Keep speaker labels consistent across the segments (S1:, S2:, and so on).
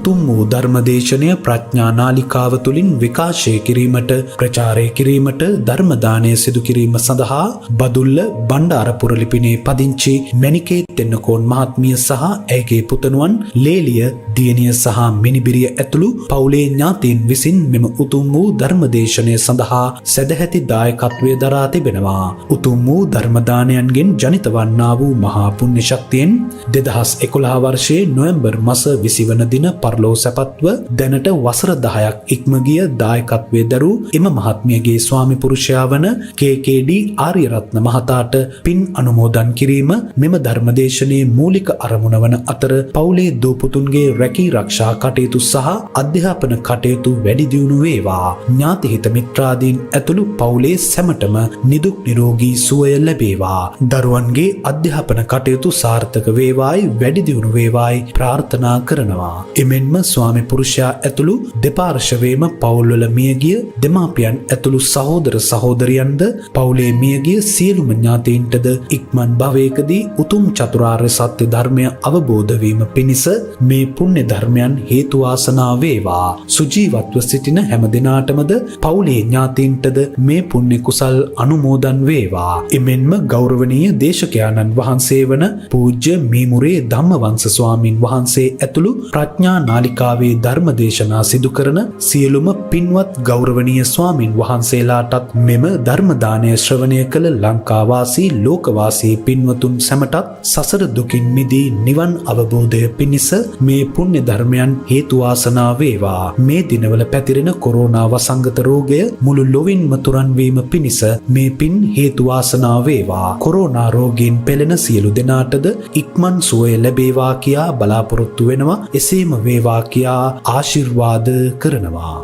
S1: උතුම් වූ ධර්මදේශනය ප්‍රඥා නාලිකාව තුළින් විකාශය කිරීමට ප්‍රචාරය කිරීමට ධර්ම දානය සිදු කිරීම සඳහා බදුල්ල බණ්ඩාරපුර ලිපිනේ පදිංචි මැණිකේ තෙන්නකෝන් මහත්මිය සහ ඇයගේ පුතණුවන් ලේලිය දියණිය සහ මිනිබිරිය ඇතුළු පවුලේ ඥාතීන් විසින් මෙම උතුම් වූ ධර්මදේශනය සඳහා සදැහැති දායකත්වය දරා තිබෙනවා. උතුම් වූ ධර්ම දානයන්ගෙන් ජනිත වන්නා වූ මහා පුණ්‍ය ශක්තියෙන් 2011 වර්ෂයේ නොවැම්බර් මාස 20 වන දින පරලෝ සැපත්ව දැනට වසර 10ක් ඉක්ම ගිය දායකත්වයේ දරූ එම මහත්මියගේ ස්වාමි පුරුෂයා වන KKD ආර්යරත්න මහතාට පින් අනුමෝදන් කිරීම මෙම ධර්මදේශනයේ මූලික අරමුණ වන අතර පවුලේ දූපුතුන්ගේ රැකී රක්ෂා කටයුතු සහ අධ්‍යාපන කටයුතු වැඩි දියුණු වේවා. ඥාති හිත මිත්‍රාදීන් ඇතුළු පවුලේ සැමටම නිදුක් නිරෝගී සුවය ලැබේවා. දරුවන්ගේ අධ්‍යාපන කටයුතු සාර්ථක වේවායි වැඩි දියුණු වේවායි ප්‍රාර්ථනා කරනවා. එමෙන්ම ස්වාමි පුරුෂයා ඇතුළු දෙපාර්ශවයේම පවුල්වල මියගිය දෙමාපියන් ඇතුළු සහෝදර සහෝදරියන්ද පවුලේ මියගිය සියලුම ඥාතීන්ටද ඉක්මන් භවයකදී උතුම් චතුරාර්ය සත්‍ය ධර්මය අවබෝධ වීම පිණිස මේ පුණ්‍ය ධර්මයන් හේතු වාසනා වේවා. සුජීවත්ව සිටින හැම දිනාටමද පවුලේ ඥාතීන්ටද මේ පුණ්‍ය කුසල් අනුමෝදන් වේවා. එමෙන්ම ගෞරවනීය දේශකයාණන් වහන්සේ වන පූජ්‍ය මීමුරේ ධම්මවංශ ස්වාමින් වහන්සේ ඇතුළු ප්‍රඥා නාලිකාවේ ධර්ම දේශනා සිදු කරන සියලුම පින්වත් ගෞරවනීය ස්වාමින් වහන්සේලාටත් මෙම ධර්ම දානය ශ්‍රවණය කළ ලංකාවාසී ලෝකවාසී පින්වතුන් සැමටත් සසර දුකින් මිදී නිවන් අවබෝධය පිණිස මේ පුණ්‍ය ධර්මයන් හේතු වාසනා වේවා. මේ දිනවල පැතිරෙන කොරෝනා වසංගත රෝගය මුළු ලොවින්ම තුරන් වීම පිණිස මේ පින් හේතු වාසනා වේවා. කොරෝනා රෝගීන් පෙළෙන සියලු දෙනාටද ඉක්මන් සුවය ලැබේවා කියා බලාපොරොත්තු වෙනවා. එසේම වේවා කියා ආශිර්වාද කරනවා.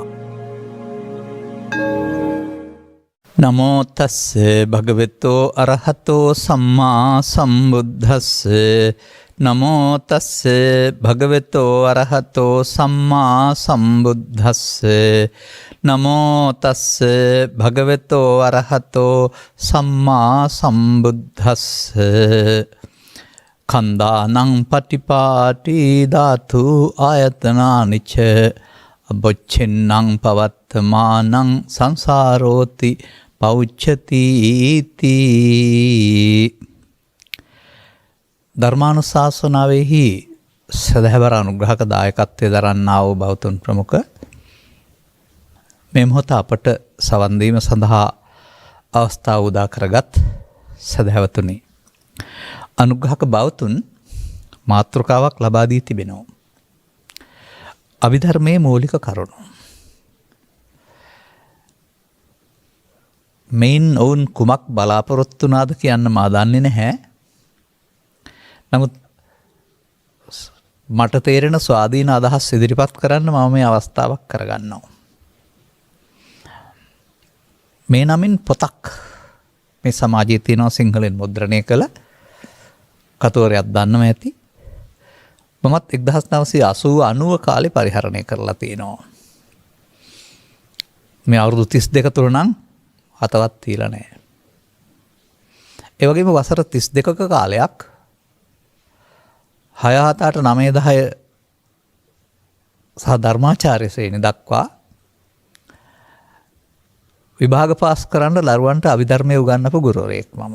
S2: නමෝ තස්ස භගවතෝ අරහතෝ සම්මා සම්බුද්දස්ස නමෝ තස්ස භගවතෝ අරහතෝ සම්මා සම්බුද්දස්ස නමෝ තස්ස භගවතෝ අරහතෝ සම්මා සම්බුද්දස්ස කන්දානං පටිපාටි ධාතු ආයතනානිච අබොච්චෙන්නං පවත්තමානං සංසාරෝති පෞච්ඡති ති. ධර්මානුශාසනාවෙහි සදහැවර අනුග්‍රහක දායකත්වයේ දරන්නා වූ බෞතුන් ප්‍රමුඛ මේ මොහොත අපට සවන් දීම සඳහා අවස්ථාව උදා කරගත් සදහැවතුනි, අනුග්‍රහක බෞතුන් මාතෘකාවක් ලබා දී තිබෙනවා. අභිධර්මයේ මූලික කරුණු. මෙයින් ඔවුන් කුමක් බලාපොරොත්තු වුණාද කියන්න මා දන්නේ නැහැ. නමුත් මට තේරෙන ස්වාධීන අදහස් ඉදිරිපත් කරන්න මම මේ අවස්ථාවක් කරගන්නවා. මේ නමින් පොතක් මේ සමාජයේ තියෙනවා සිංහලෙන් මුද්‍රණය කළ. කතෝරයක් දන්නව ඇති. මමත් 1980 කාලේ පරිහරණය කරලා තියෙනවා. මේ අවුරුදු 32 තුර නම් අතවත් තියලා නැහැ. ඒ වගේම වසර 32ක කාලයක් 6 7 8 9 10 සහ ධර්මාචාර්ය ශ්‍රේණි දක්වා විභාග පාස් කරන්න දරුවන්ට අභිධර්මයේ උගන්වපු ගුරුවරයෙක් මම.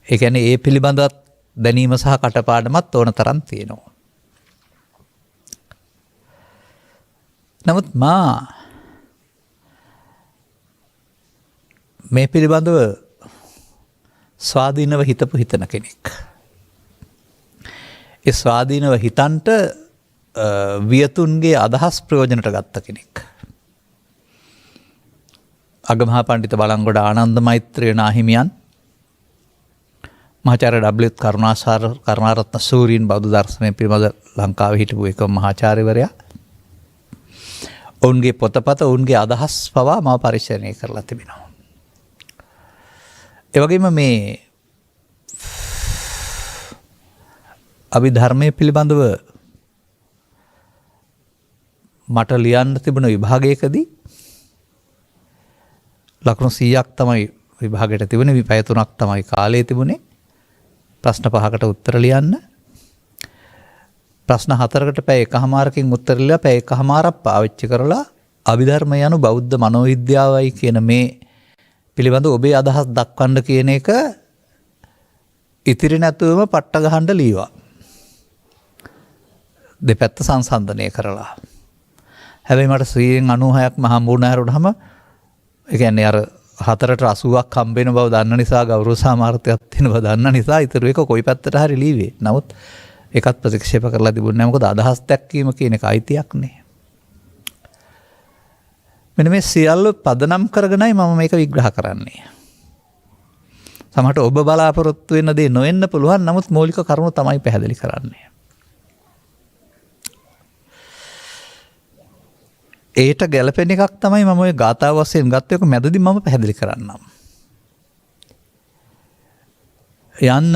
S2: ඒ කියන්නේ ඒ පිළිබඳවත් දැනීම සහ කටපාඩමත් ඕන තරම් තියෙනවා. නමුත් මා මේ පිළිබඳව ස්වාධීනව හිතපු හිතන කෙනෙක්. ඒ ස්වාධීනව හිතන්ට වියතුන්ගේ අදහස් ප්‍රයෝජනට ගත්ත කෙනෙක්. අගමහා පණ්ඩිත බලංගොඩ ආනන්ද මෛත්‍රී නාහිමියන්, මහාචාර්ය ඩබ්ලිව් කරුණාරත්න සූරීන් බෞද්ධ දර්ශනය පිළිබඳ ලංකාවේ හිටපු එකම මහාචාර්යවරයා. ඔවුන්ගේ පොතපත, ඔවුන්ගේ අදහස් පවා මම පරිශීලනය කරලා තිබෙනවා. ඒ වගේම මේ අභිධර්මයේ පිළිබඳව මට ලියන්න තිබුණ විභාගයකදී ලකුණු 100ක් තමයි විභාගයට තිබුණේ. පැය 3ක් තමයි කාලය තිබුණේ ප්‍රශ්න 5කට උත්තර ලියන්න. ප්‍රශ්න 4කට පැය එකහමාරකින් උත්තර දීලා පැය එකහමාරක් පාවිච්චි කරලා අභිධර්මය යනු බෞද්ධ මනෝවිද්‍යාවයි කියන මේ පිළිබඳ ඔබේ අදහස් දක්වන්න කියන එක ඉතිරි නැතුවම පට්ට ගහන්න ලීවා. දෙපැත්ත සංසන්දනය කරලා. හැබැයි මට 96ක්ම හම්බුණා හරුනහම ඒ කියන්නේ අර 4ට 80ක් හම්බ වෙන බව දන්න නිසා ගෞරව සාමාර්ථයක් තියෙන බව දන්න නිසා ඊතර එක කොයි පැත්තට හරි ලීවේ. නමුත් ඒකත් ප්‍රතික්ෂේප කරලා තිබුණේ නැහැ. මොකද අදහස් දැක්වීම කියන එක අයිතියක් නේ. මෙන්න මේ සියල්ල පදනම් කරගෙනයි මම මේක විග්‍රහ කරන්නේ. සමහරට ඔබ බලාපොරොත්තු වෙන දේ නොවෙන්න පුළුවන්. නමුත් මූලික කරුණු තමයි පැහැදිලි කරන්නේ. ඒට ගැලපෙන එකක් තමයි මම ඔය ගාථාව වශයෙන් ගත්තේ. ඔක මැදදී මම පැහැදිලි කරන්නම්. යන්න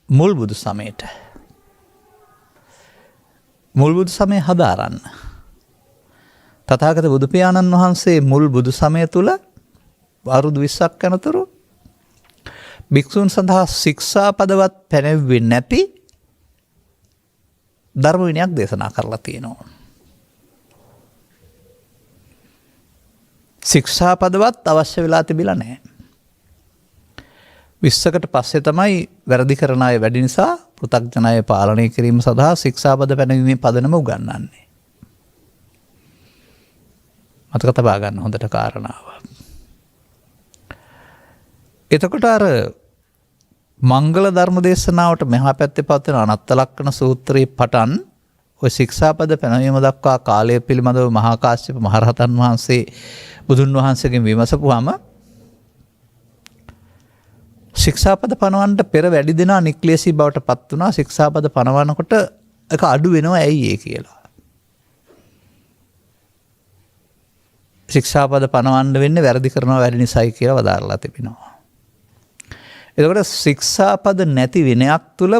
S2: මුල් බුදු සමයට. මුල් බුදු සමය හදාරන්න. තථාගත බුදු පියාණන් වහන්සේ මුල් බුදු සමය තුල අවුරුදු 20ක් යනතුරු භික්ෂුන් සඳහා ශික්ෂාපදවත් පැනෙව්වේ නැති ධර්ම විනයක් දේශනා කරලා තියෙනවා. ශික්ෂාපදවත් අවශ්‍ය වෙලා තිබිලා නැහැ. 20කට පස්සේ තමයි වැරදි කරන අය වැඩි නිසා පෘථග්ජන අය පාලනය කිරීම සඳහා ශික්ෂාපද පැනවීමේ පදනම උගන්වන්නේ. මතක තබා ගන්න හොඳට කාරණාව. එතකොට අර මංගල ධර්ම දේශනාවට මෙහා පැත්තේ පවතින අනත්ත ලක්ෂණ සූත්‍රයේ පටන් ඔය ශික්ෂාපද පැනවීම දක්වා කාලය පිළිබඳව මහා කාශ්‍යප මහරහතන් වහන්සේ බුදුන් වහන්සේගෙන් විමසපුවාම ශික්ෂාපද පනවන්නට පෙර වැඩි දෙනා නික්ලේශී බවට පත් වුණා. ශික්ෂාපද පනවනකොට ඒක අඩු වෙනවා ඇයි ඒ කියලා. ශික්ෂාපද පනවන්න වෙන්නේ වැරදි කරනවා වැඩි නිසායි කියලා වදාරලා තිබෙනවා. එතකොට ශික්ෂාපද නැති විනයක් තුල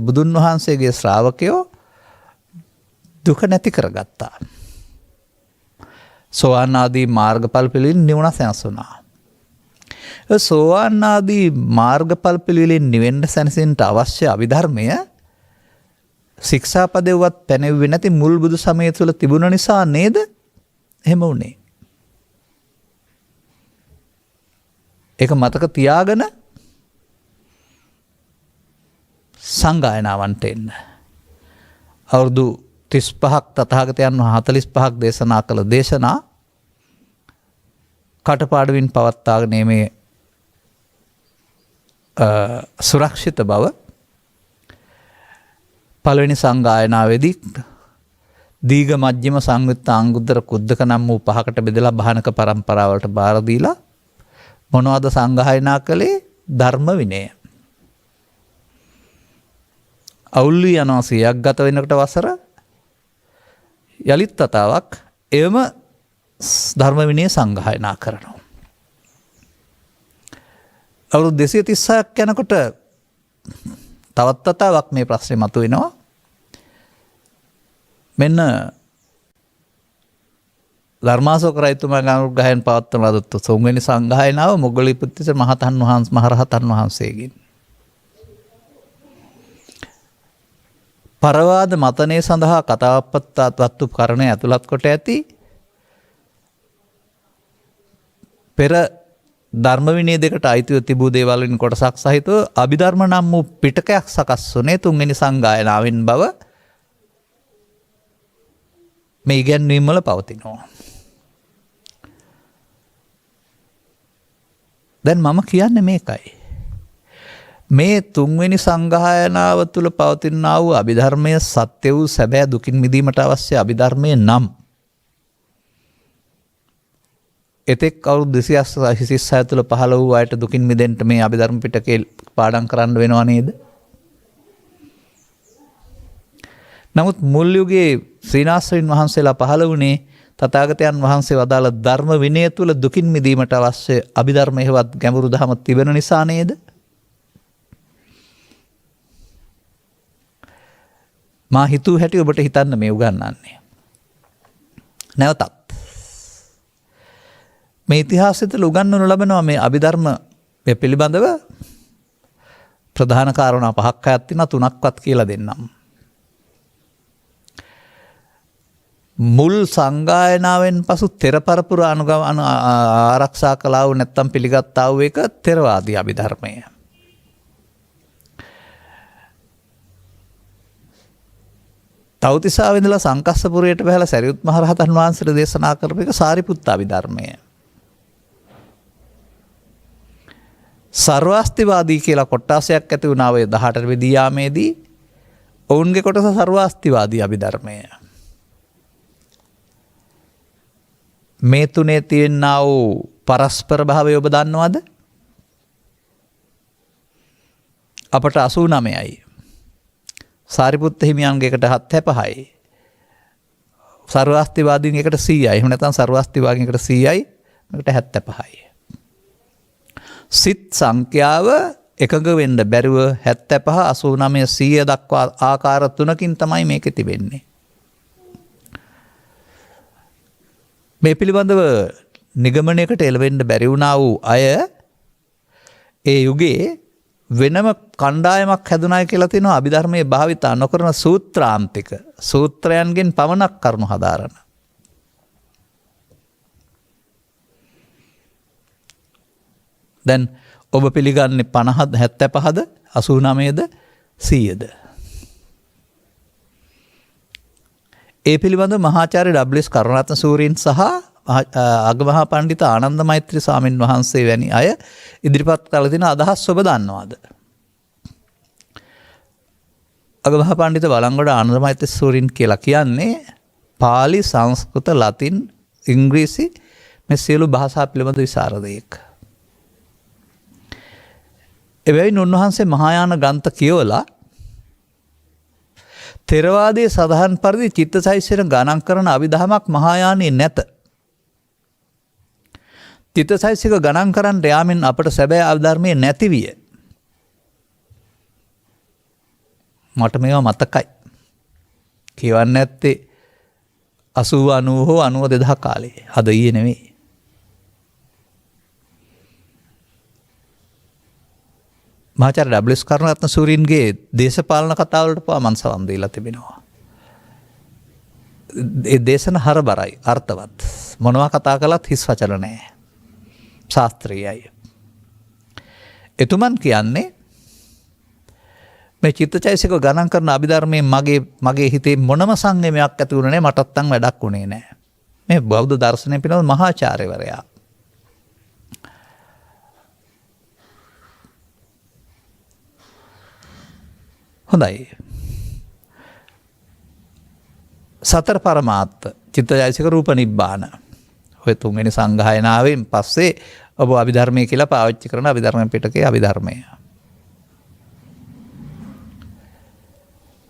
S2: බුදුන් වහන්සේගේ ශ්‍රාවකයෝ දුක නැති කරගත්තා. සෝවාන් ආදී මාර්ගඵල පිළිවිලින් නිවන සැනසුණා. සෝවාන් ආදී මාර්ගඵල පිළිවිලින් නිවෙන්න සැනසෙන්නට අවශ්‍ය අභිධර්මය ශික්ෂාපදෙව්වත් පැනෙව්වේ නැති මුල් බුදු සමය තුළ තිබුණ නිසා නේද එහෙම වුණේ. ඒක මතක තියාගෙන සංගායනාවන්ට එන්න. අවුරුදු 35ක් තථාගතයන් 45ක් දේශනා කළ දේශනා කටපාඩමින් පවත්වාගෙන මේ සුරක්ෂිත බව පළවෙනි සංගායනාවේදී දීඝ මජ්ක්‍ධිම සංයුත්ත අංගුත්තර කුද්දක නම් වූ පහකට බෙදලා භානක පරම්පරාවලට බාර දීලා මොනවද සංගායනා කළේ? ධර්ම විනය. අවුල්ලි යනවා 100ක් ගත වෙනකොට වසර යලිත් තතාවක් එවම ධර්ම විනය සංගායනා කරනවා. අවුරුදු 236ක් යනකොට තවත් තතාවක් මේ ප්‍රශ්නේ මතුවෙනවා. මෙන්න ධර්මාශෝක රජතුමාගේ අනුග්‍රහයෙන් පවත්වන ලද තුන්වෙනි සංගායනාව මොග්ගලීපුත්තිස්ස මහරහතන් වහන්සේගෙන්. පරවාද මතනය සඳහා කතාපත්තාත්වත්තු කරණය ඇතුළත් කොට ඇති පෙර ධර්ම විනය දෙකට අයිතිව තිබූ දේවල් වලින් කොටසක් සහිතව අභිධර්ම නම් වූ පිටකයක් සකස් වුණේ තුන්වෙනි සංගායනාවෙන් බව මේ ඉගැන්වීම් වල පවතිනවා. දැන් මම කියන්නේ මේකයි. මේ තුන්වෙනි සංගායනාව තුළ පවතිනා වූ අභිධර්මය සත්‍ය වූ සැබෑ දුකින් මිදීමට අවශ්‍ය අභිධර්මය නම් එතෙක් අවුරුදු 286 තුළ පහළ වූ අයට දුකින් මිදෙන්න මේ අභිධර්ම පිටකේ පාඩම් කරන්න වෙනව නේද? නමුත් මුල් යුගයේ ශ්‍රීනාස්වීන් වහන්සේලා පහළ වුණේ තථාගතයන් වහන්සේ වදාළ ධර්ම විනය තුළ දුකින් මිදීමට අවශ්‍ය අභිධර්ම හේවත් ගැඹුරු දහම තිබෙන නිසා නේද? මා හිතුව හැටි ඔබට හිතන්න මේ උගන්වන්නේ. නැවතත් මේ ඉතිහාසය තුළ උගන්වනු ලබනවා මේ අභිධර්ම පිළිබඳව ප්‍රධාන කාරණා 5ක් හයක් තියෙනවා 3ක්වත් කියලා දෙන්නම්. මුල් සංගායනාවෙන් පසු තෙරපරපුර ආරක්ෂා කළා වූ නැත්තම් පිළිගත්තා වූ එක ථෙරවාදී අභිධර්මය. තවතිසාව ඉඳලා සංකස්සපුරයට බැහැලා සරියුත් මහ රහතන් වහන්සේට දේශනා කරපු එක සාරිපුත්ත අභිධර්මය. සර්වාස්තිවාදී කියලා කොට්ටාසයක් ඇති වුණා ඔය 18 වෙනි යාමේදී ඔවුන්ගේ කොටස සර්වාස්තිවාදී අභිධර්මය. මේ තුනේ තියෙනා වූ පරස්පර භාවය ඔබ දන්නවද? අපට 89යි. සාරිපුත්ත හිමියන්ගේ එකට 75යි. සර්වාස්තිවාදීන් එකට 100යි. එහෙම නැත්නම් සර්වාස්තිවාදීන් එකට 100යි. මේකට 75යි. සිත් සංඛ්‍යාව එකඟ වෙන්න බැරිව 75 89 100 දක්වා ආකාර තුනකින් තමයි මේකේ තිබෙන්නේ. මේ පිළිබඳව නිගමනයකට එළවෙන්න බැරි වුණා වූ අය ඒ යුගයේ වෙනම කණ්ඩායමක් හැදුනායි කියලා තියෙනවා අභිධර්මයේ භාවිතා නොකරන සූත්‍රාන්තික සූත්‍රයන්ගෙන් පමණක් කරුණු හදාරන. දැන් ඔබ පිළිගන්නේ 50ද 75ද 89ද 100ද? ඒ පිළිබඳ මහාචාර්ය W.S. කරුණාරත්න සූරීන් සහ අගමහා පණ්ඩිත ආනන්ද මෛත්‍රී ස්වාමින් වහන්සේ වැනි අය ඉදිරිපත් කළ තියෙන අදහස් ඔබ දන්නවද? අගමහා පණ්ඩිත බලංගොඩ ආනන්ද මෛත්‍රී සූරීන් කියලා කියන්නේ පාලි, සංස්කෘත, ලතින්, ඉංග්‍රීසි මේ සියලු භාෂා පිළිබඳ විශාරදයෙක්. එබැවින් උන්වහන්සේ මහායාන ග්‍රන්ථ කියවලා ථෙරවාදයේ සඳහන් පරිදි චිත්තචෛතසික ගණන් කරන අභිධර්මයක් මහායානයේ නැත. චිත්තචෛතසික ගණන් කරන්න යාමෙන් අපට සැබෑ අභිධර්මයේ නැති විය. මට මේවා මතකයි. කියවන්නේ නැත්තේ 80 90 හෝ 90 2000 කාලේ. අද ඊයේ නෙවෙයි. මහාචාර්ය W.S. කරුණාරත්න සූරීන්ගේ දේශපාලන කතාවලට පවා මම සවන් දීලා තිබෙනවා. ඒ දේශන හරබරයි, අර්ථවත්. මොනවා කතා කළත් හිස් වචන නැහැ. ශාස්ත්‍රීයයි. එතුමන් කියන්නේ මේ චිත්තචෛතසික ගණන් කරන අභිධර්මයේ මගේ හිතේ මොනම සංයමයක් ඇති වුණේ නැහැ, මටත් නම් වැඩක් වුණේ නැහැ. මේ බෞද්ධ දර්ශනය පිළිබඳ මහාචාර්යවරයා. හොඳයි. සතර පරමාර්ථ චිත්තචෛතසික රූප නිබ්බාන. ඔය තුන්වෙනි සංගායනාවෙන් පස්සේ ඔබ අභිධර්මයේ කියලා පාවිච්චි කරන අභිධර්ම පිටකයේ අභිධර්මය.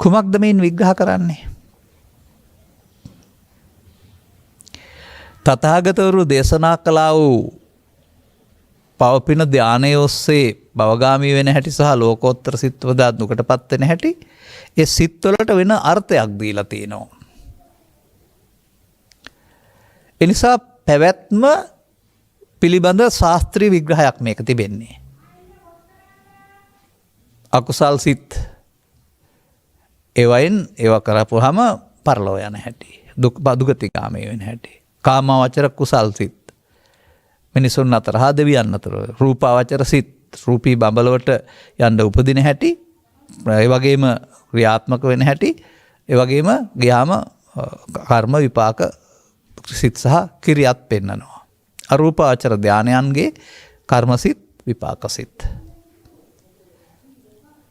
S2: කුමක්ද මේන් විග්‍රහ කරන්නේ? තථාගතවරු දේශනා කළා වූ පවපින ධානය ඔස්සේ භවගාමී වෙන හැටි සහ ලෝකෝත්තර සිත්වදා දුකටපත් වෙන හැටි ඒ සිත්වලට වෙන අර්ථයක් දීලා තියෙනවා. ඒ නිසා පැවැත්ම පිළිබඳ ශාස්ත්‍රීය විග්‍රහයක් මේක තිබෙන්නේ. අකුසල් සිත් ඒව කරපුවාම පරලෝ යන හැටි, දුගතිගාමී වෙන හැටි. කාමාවචර කුසල් සිත් මිනිසුන් අතර හා දෙවියන් අතර, රූපාවචර සිත් රූපී බඹලවට යන්න උපදින හැටි, ඒ වගේම ක්‍රියාත්මක වෙන හැටි, ඒ වගේම ගියාම කර්ම විපාක සිත් සහ කිරියත් පෙන්නනවා. අරූපාවචර ධානයන්ගේ කර්මසිත විපාක සිත්.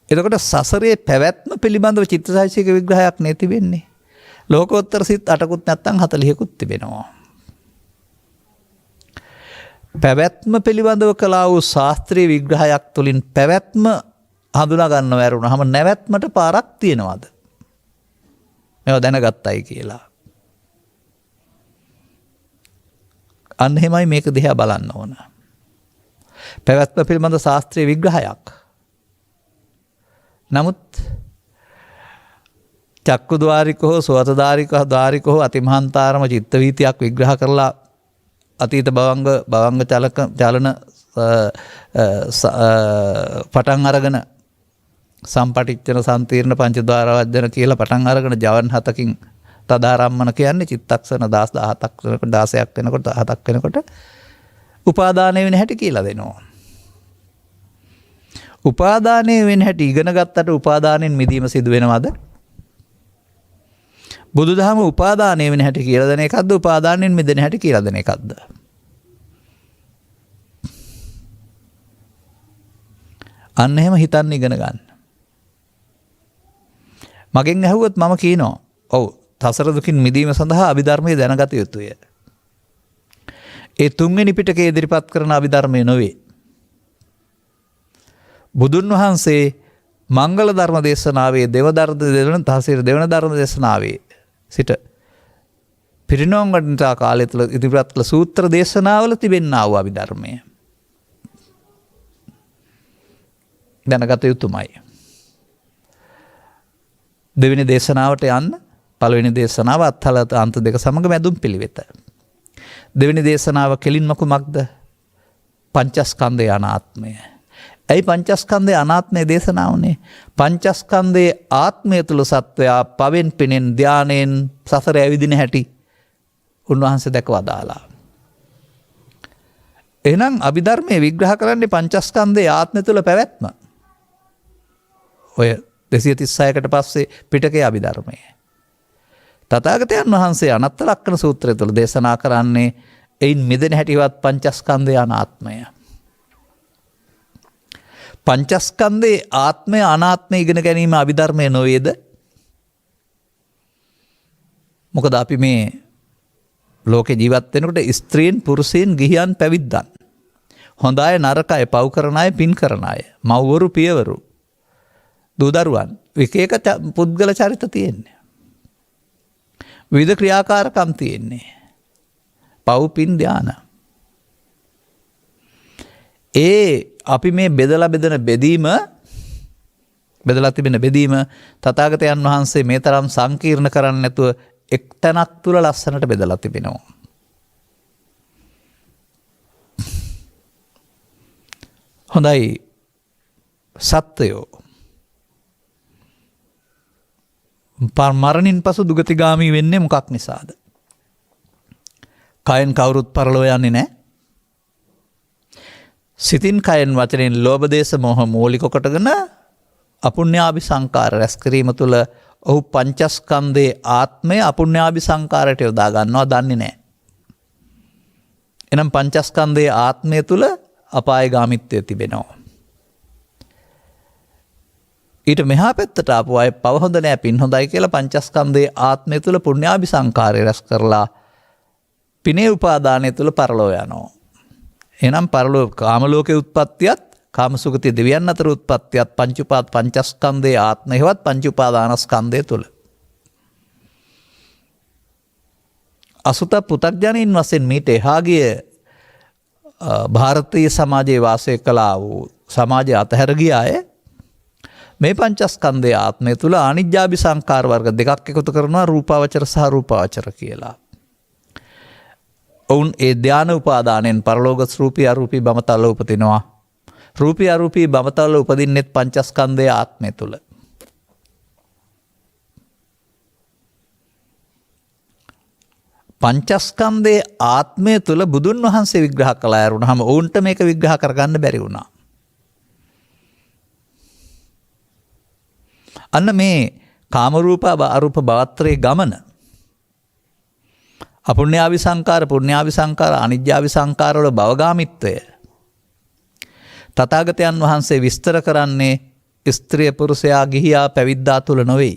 S2: එතකොට සසරේ පැවැත්ම පිළිබඳව චිත්තචෛතසික විග්‍රහයක් නේ තිබෙන්නේ. ලෝකෝත්තර සිත් 8කුත් නැත්නම් 40කුත් තිබෙනවා. පැවැත්ම පිළිබඳව කළා වූ ශාස්ත්‍රීය විග්‍රහයක් තුළින් පැවැත්ම හඳුනා ගන්නව ඇරුණාම නැවැත්මට පාරක් තියනවාද? මේවා දැනගත්තයි කියලා. අන්න එහෙමයි මේක දිහා බලන්න ඕන. පැවැත්ම පිළිබඳ ශාස්ත්‍රීය විග්‍රහයක්. නමුත් චක්කු ద్వාරිකෝ සෝතදාරිකෝ අතිමහන්තාරම චිත්ත වීතියක් විග්‍රහ කරලා අතීත භවංග චලන පටන් අරගෙන සම්පටිච්චන සම්තීර්ණ පංචද්වාර වජ්ජන කියලා පටන් අරගෙන ජවන් 7කින් තදාරම්මන කියන්නේ චිත්තක්ෂණ 17ක් වෙනකොට 16ක් වෙනකොට 17ක් වෙනකොට උපාදානය වෙන හැටි කියලා දෙනවා. උපාදානය වෙන හැටි ඉගෙන ගත්තට උපාදානෙන් මිදීම සිදු වෙනවද? බුදුදහම උපාදානය වෙන හැටි කියලා දෙන එකක්ද උපාදානෙන් මිදෙන හැටි කියලා දෙන එකක්ද? අන්න එහෙම හිතන්න ඉගෙන ගන්න. මගෙන් ඇහුවොත් මම කියනවා ඔව් සසර දුකින් මිදීම සඳහා අභිධර්මය දැනගත යුතුය. ඒ තුන්වෙනි පිටකයේ ඉදිරිපත් කරන අභිධර්මය නොවේ. බුදුන් වහන්සේ මංගල ධර්ම දේශනාවේ දෙවන ධර්ම දේශනාවේ සිට පිරිනොම් ගන්නා කාලය තුළ ඉදිරිපත් කළ සූත්‍ර දේශනාවල තිබෙනා වූ අභිධර්මය දැනගත යුතුමයි. දෙවෙනි දේශනාවට යන්න පළවෙනි දේශනාව අත්හල අන්ත දෙක සමග මැදුම් පිළිවෙත. දෙවෙනි දේශනාව කෙලින්ම කුමක්ද? පංචස්කන්ධය අනාත්මය. ඇයි පංචස්කන්ධය අනාත්මය දේශනාවනේ? පංචස්කන්ධයේ ආත්මය තුල සත්වයා පවෙන් පෙනෙන් ධානයෙන් සසර ඇවිදින හැටි උන්වහන්සේ දැකවදාලා. එහෙනම් අභිධර්මයේ විග්‍රහ කරන්නේ පංචස්කන්ධයේ ආත්මය තුල පැවැත්ම. ඔය 236කට පස්සේ පිටකයේ අභිධර්මයේ තථාගතයන් වහන්සේ අනත්ත ලක්ෂණ සූත්‍රය තුළ දේශනා කරන්නේ එයින් මිදෙන හැටිවත් පංචස්කන්ධය අනාත්මය. පංචස්කන්ධයේ ආත්මය අනාත්මය ඉගෙන ගැනීම අභිධර්මය නොවේද? මොකද අපි මේ ලෝකේ ජීවත් වෙනකොට ස්ත්‍රීන් පුරුෂයන් ගිහියන් පැවිද්දන් හොඳ අය නරක අය පව් කරන අය පින් කරන අය මව්වරු පියවරු දූ දරුවන් එක එක පුද්ගල චරිත තියෙන්නේ. විවිධ ක්‍රියාකාරකම් තියෙන්නේ. පව් පින් ධාන. අපි මේ බෙදලා තිබෙන බෙදීම තථාගතයන් වහන්සේ මේ තරම් සංකීර්ණ කරන්නේ නැතුව එක් තැනක් තුල ලස්සනට බෙදලා තිබෙනවා. හොඳයි සත්‍යෝ මරණින් පසු දුගතිගාමී වෙන්නේ මොකක් නිසාද? කයෙන් කවුරුත් පරලෝ යන්නේ නැහැ. සිතින් කයෙන් වචනෙන් ලෝභ දේශ මොහ මූලික කොටගෙන අපුණ්‍යාභි සංකාර රැස් කිරීම තුළ ඔහු පංචස්කන්ධයේ ආත්මය අපුණ්‍යාභි සංකාරයට යොදා ගන්නවා දන්නේ නැහැ. එනම් පංචස්කන්ධයේ ආත්මය තුළ අපායගාමීත්වය තිබෙනවා. ඊට මෙහා පැත්තට ආපු අය පව හොඳ නැහැ පින් හොඳයි කියලා පංචස්කන්ධයේ ආත්මය තුළ පුණ්‍යාභි සංකාරය රැස් කරලා පිනේ උපාදානය තුළ පරලෝ යනවා. එහෙනම් පරලෝ කාම ලෝකේ උත්පත්තියත් කාමසුගතිය දෙවියන් අතර උත්පත්තියත් පංචස්කන්ධයේ ආත්මය හෙවත් පංච උපාදානස්කන්ධය තුළ. අසුත පුතග්ජනයින් වශයෙන් මීට එහා ගිය ಭಾರತೀಯ සමාජයේ වාසය කළා වූ සමාජය අතහැර ගිය අය මේ පංචස්කන්ධයේ ආත්මය තුළ අනිජ්ජාභි සංකාර වර්ග දෙකක් එකතු කරනවා රූපාවචර සහ රූපාවචර කියලා. ඔවුන් ඒ ධාන උපාදානයෙන් පරලෝක රූපී අරූපී බඹතල උපදිනවා. රූපී අරූපී බඹතල උපදින්නෙත් පංචස්කන්ධයේ ආත්මය තුළ. පංචස්කන්ධයේ ආත්මය තුළ බුදුන් වහන්සේ විග්‍රහ කළා යරුණාම ඔවුන්ට මේක විග්‍රහ කරගන්න බැරි වුණා. අන්න මේ කාමරූප අරූප භවත්‍රයේ ගමන අපුණ්‍යාභි සංකාර පුණ්‍යාභි සංකාර අනිජ්ජාභි සංකාර වල භවගාමිත්වය තථාගතයන් වහන්සේ විස්තර කරන්නේ ස්ත්‍රිය පුරුෂයා ගිහියා පැවිද්දා තුල නොවේ.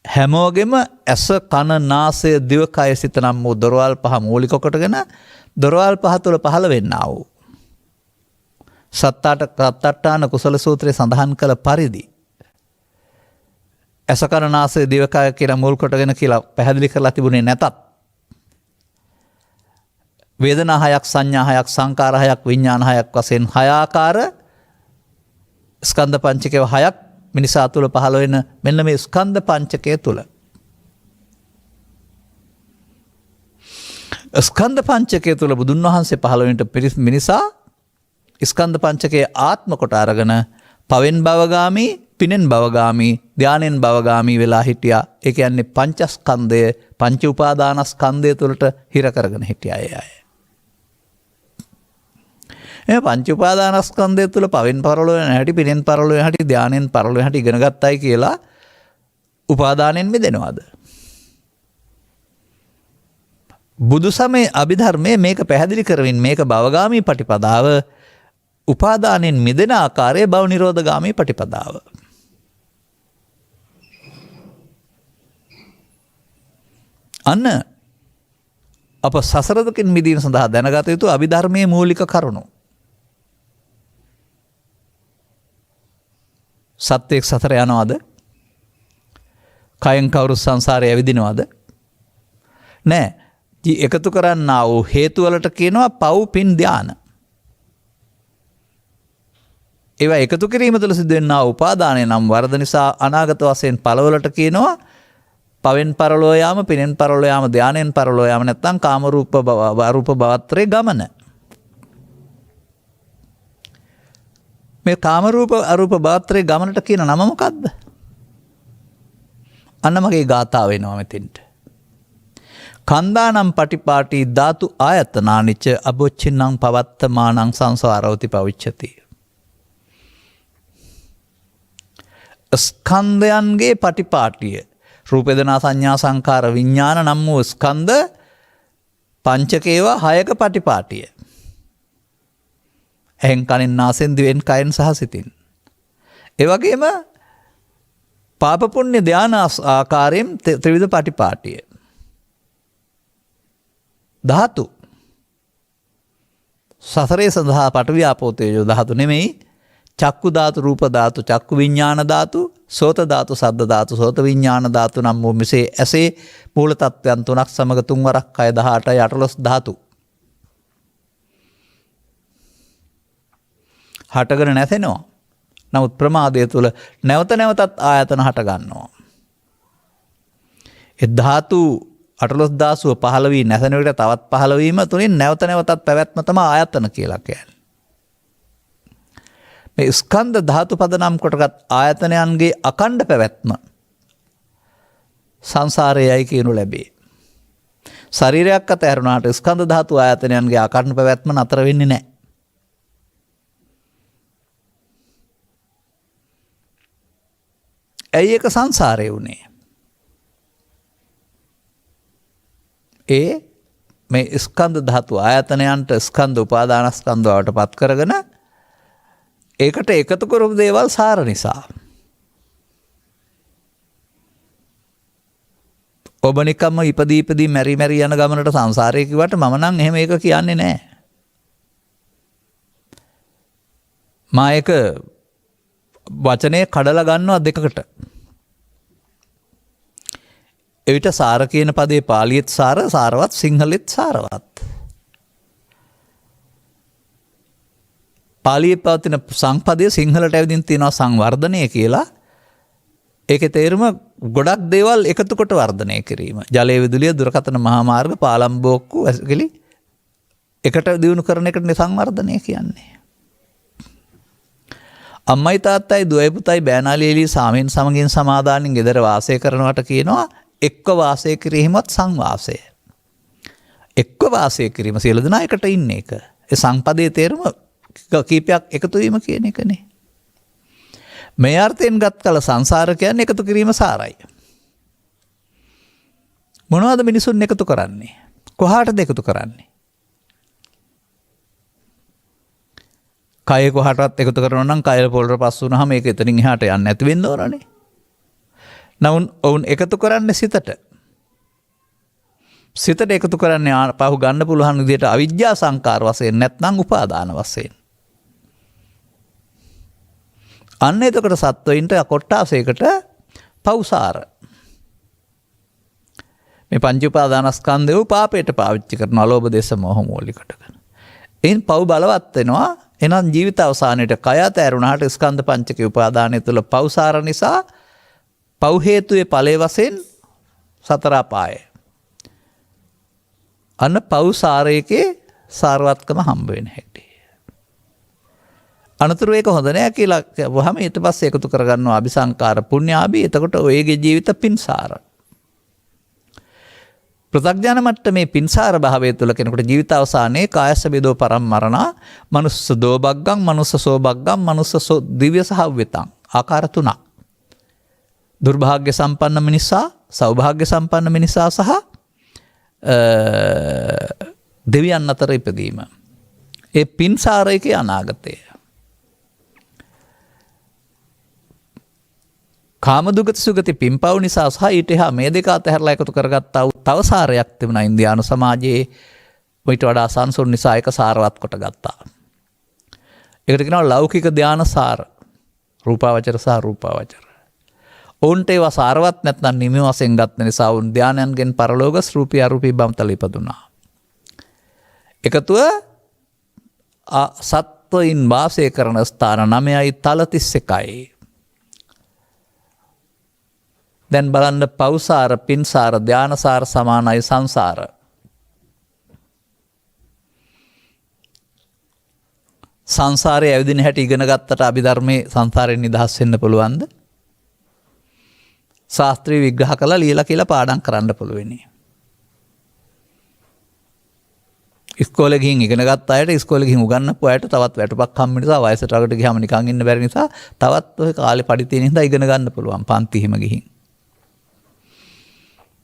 S2: හැමෝගෙම ඇස කන නාසය දිවකය සිත නම් වූ දොරවල් පහ මූලික කොටගෙන දොරවල් පහ තුල පහළ වෙන්නා වූ සත්තාඨාන කුසල සූත්‍රයේ සඳහන් කළ පරිදි ඇස කන නාසය දිවකය කියලා මුල් කොටගෙන කියලා පැහැදිලි කරලා තිබුණේ නැතත් වේදනා හයක් සංඥා හයක් සංකාර හයක් විඥාන හයක් වශයෙන් හය ආකාර ස්කන්ධ පංචකය හයක් මිනිසා තුළ පහළ වෙන මෙන්න මේ ස්කන්ධ පංචකය තුළ ස්කන්ධ පංචකය තුළ බුදුන් වහන්සේ පහළ වෙනට මිනිසා ස්කන්ධ පංචකයේ ආත්ම කොට අරගෙන පවෙන් භවගාමී පිනෙන් භවගාමී ධානයෙන් භවගාමී වෙලා හිටියා. ඒ කියන්නේ පංචස්කන්ධය පංච උපාදානස්කන්ධය තුළට හිර කරගෙන හිටියා ඒ අය. මේ පංච උපාදානස්කන්ධය තුළ පවෙන් පරලෝ යන හැටි පිනෙන් පරලෝ යන හැටි ධානයෙන් පරලෝ යන හැටි ඉගෙන ගත්තයි කියලා උපාදානෙන් මිදෙනවද? බුදු සමයේ අභිධර්මයේ මේක පැහැදිලි කරමින් මේක භවගාමී පටිපදාව උපාදානෙන් මිදෙන ආකාරයේ භව නිරෝධගාමී පටිපදාව. අන්න අප සසර දුකින් මිදීම සඳහා දැනගත යුතු අභිධර්මයේ මූලික කරුණු. සත්‍යයක් සතර යනවද? කයෙන් කවුරු සංසාරේ ඇවිදිනවද? නෑ. එකතු කරන්නා වූ හේතු වලට කියනවා පව් පින් ධාන. ඒවා එකතු කිරීම තුළ සිදුවෙනා උපාදානය නම් වරද නිසා අනාගත වශයෙන් ඵලවලට කියනවා පවෙන් පරලෝ යාම, පිනෙන් පරලෝ යාම, ධානයෙන් පරලෝ යාම නැත්නම් කාම රූප අරූප භවත්‍රේ ගමන. මේ කාම රූප අරූප භවත්‍රේ ගමනට කියන නම මොකද්ද? අන්න මගේ ගාථාව වෙනවා මෙතෙන්ට. කන්දානම් පටිපාටි ධාතු ආයතනානිච අබොච්චින්නම් පවත්තමානං සංසාරෝති පවිච්ඡති. ස්කන්ධයන්ගේ පටිපාටිය රූප වේදනා සංඥා සංකාර විඥාන නම් වූ ස්කන්ධ පංචකේවා හයක පටිපාටිය. එහෙන් කනින් නාසෙන් දිවෙන් කයෙන් සහ සිතින්. ඒ වගේම පාප පුණ්‍ය ධාන ආකාරයෙන් ත්‍රිවිධ පටිපාටිය. ධාතු සසරේ සඳහා පඨවි ආපෝ තේජෝ ධාතු නෙමෙයි. චක්කු ධාතු, රූප ධාතු, චක්කු විඥාන ධාතු, සෝත ධාතු, සද්ද ධාතු, සෝත විඥාන ධාතු නම් වූ මෙසේ ඇසේ මූල තත්වයන් තුනක් සමග තුන්වරක් 6 18 18 ධාතු. හටගෙන නැසෙනවා. නමුත් ප්‍රමාදය තුළ නැවත නැවතත් ආයතන හට ගන්නවා. ඒ ධාතු 18 පහළ වී නැසෙන විට තවත් පහළ වීම තුලින් නැවත නැවතත් පැවැත්ම තමයි ආයතන කියලා කියන්නේ. මේ ස්කන්ධ ධාතු පදනම් කොටගත් ආයතනයන්ගේ අකණ්ඩ පැවැත්ම සංසාරයයි කියනු ලැබේ. ශරීරයක් අතහැරුණාට ස්කන්ධ ධාතු ආයතනයන්ගේ අකණ්ඩ පැවැත්ම නතර වෙන්නේ නැහැ. ඇයි ඒක සංසාරේ වුනේ? මේ ස්කන්ධ ධාතු ආයතනයන්ට ස්කන්ධ උපාදානස්කන්ධ වලට පත් කරගෙන ඒකට එකතු කරපු දේවල් සාර නිසා. ඔබ නිකම්ම ඉපදී මැරි යන ගමනට සංසාරේ කිව්වට මම නම් එහෙම ඒක කියන්නේ නැහැ. මා ඒක වචනේ කඩලා ගන්නවා දෙකකට. එවිට සාර කියන පදේ පාලියෙත් සාර, සාරවත්, සිංහලෙත් සාරවත්. පාලියේ පවතින සංපදයේ සිංහලට ඇවිදින් තියෙනවා සංවර්ධනය කියලා. ඒකේ තේරුම ගොඩක් දේවල් එකතු කොට වර්ධනය කිරීම. ජලය, විදුලිය, දුරකථන, මහා මාර්ග, පාලම් බෝක්කු, ඇසිකිලි එකට දියුණු කරන එකට සංවර්ධනය කියන්නේ. අම්මයි තාත්තයි දුවයි පුතයි බෑනාලි එළිය සාමෙන් සමගින් සමාදානින් ගෙදර වාසය කරනවට කියනවා එක්ව වාසය කිරීමත් සංවාසය. එක්ව වාසය කිරීම සියලු දෙනා එකට ඉන්න එක. ඒ සංපදයේ තේරුම කීපයක් එකතු වීම කියන එකනේ. මේ අර්ථයෙන් ගත් කල සංසාර කියන්නේ එකතු කිරීම සාරයි. මොනවද මිනිසුන් එකතු කරන්නේ? කොහාටද එකතු කරන්නේ? කය කොහාටවත් එකතු කරනවා නම් කය පොළට පස් වුණාම ඒක එතනින් එහාට යන්නේ නැති වෙන්න ඕනනේ. නමුත් ඔවුන් එකතු කරන්නේ සිතට. සිතට එකතු කරන්නේ පහු ගන්න පුළුවන් විදිහට අවිජ්ජා සංකාර වශයෙන් නැත්නම් උපාදාන වශයෙන්. අන්න එතකොට සත්වයින්ට කොට්ටාසයකට පෞසාර. මේ පංච උපාදානස්කන්ධය පාපයට පාවිච්චි කරන අලෝභ දේශ මොහ මූලිකට කරන. එයින් පව් බලවත් වෙනවා. එහෙනම් ජීවිත අවසානයේට කය ඇතෑරුණාට ස්කන්ධ පංචක උපාදානය තුළ පෞසාර නිසා පව් හේතුවේ ඵලයේ වශයෙන් සතර අපාය. අන්න පෞසාරයේ සාරවත්කම හම්බ වෙන හැටි. අනතුරු ඒක හොඳ නෑ කියලා වහම ඊට පස්සේ එකතු කරගන්නවා අபிසංකාර පුණ්‍යාභි. එතකොට ඔයගේ ජීවිත පින්සාර. පෘථග්ජන මට්ටමේ පින්සාර භාවය තුළ කෙනෙකුට ජීවිත අවසානයේ කායස්ස බිදෝ පරම්මරණා මනුස්ස දෝබග්ගං මනුස්ස සෝබග්ගං මනුස්ස දිව්‍ය සහව්‍යතං ආකාර තුනක්. දුර්භාග්‍ය සම්පන්න මිනිසා, සෞභාග්‍ය සම්පන්න මිනිසා සහ දෙවියන් අතර ඉපදීම. ඒ පින්සාරයකේ අනාගතය. කාමදුගති සුගති පින්පව් නිසා සහ ඊට එහා මේ දෙක අතහැරලා එකතු කරගත්තා වූ තව සාරයක් තිබුණා ඉන්දියානු සමාජයේ. ඊට වඩා සංසුන් නිසා ඒක සාරවත් කොට ගත්තා. ඒකට කියනවා ලෞකික ධාන සාර. රූපාවචර සහ රූපාවචර. ඔවුන්ට ඒවා සාරවත් නැත්නම් නිමි වශයෙන් ගත්ත නිසා උන් ධානයන්ගෙන් පරලෝකස් රූපී අරූපී බම්තල ඉපදුනා. එකතුව සත්වයින් වාසය කරන ස්ථාන 9යි තල 31යි. දැන් බලන්න පෞසාර, පින්සාර, ධානසාර සමානයි සංසාර. සංසාරයේ ඇවිදින හැටි ඉගෙන ගත්තට අභිධර්මයේ සංසාරයෙන් නිදහස් වෙන්න පුළුවන්ද? ශාස්ත්‍රීය විග්‍රහ කළා ලියලා කියලා පාඩම් කරන්න පුළුවෙනි. ඉස්කෝලේ ගිහින් ඉගෙන ගත්ත අයට ඉස්කෝලේ ගිහින් උගන්වපු අයට තවත් වැටුපක් හම්බ නිසා වයසට රකට ගියාම නිකන් ඉන්න බැරි නිසා තවත් ඔය කාලේ පඩි තියෙන හින්දා ඉගෙන ගන්න පුළුවන් පන්ති හිම ගිහින්.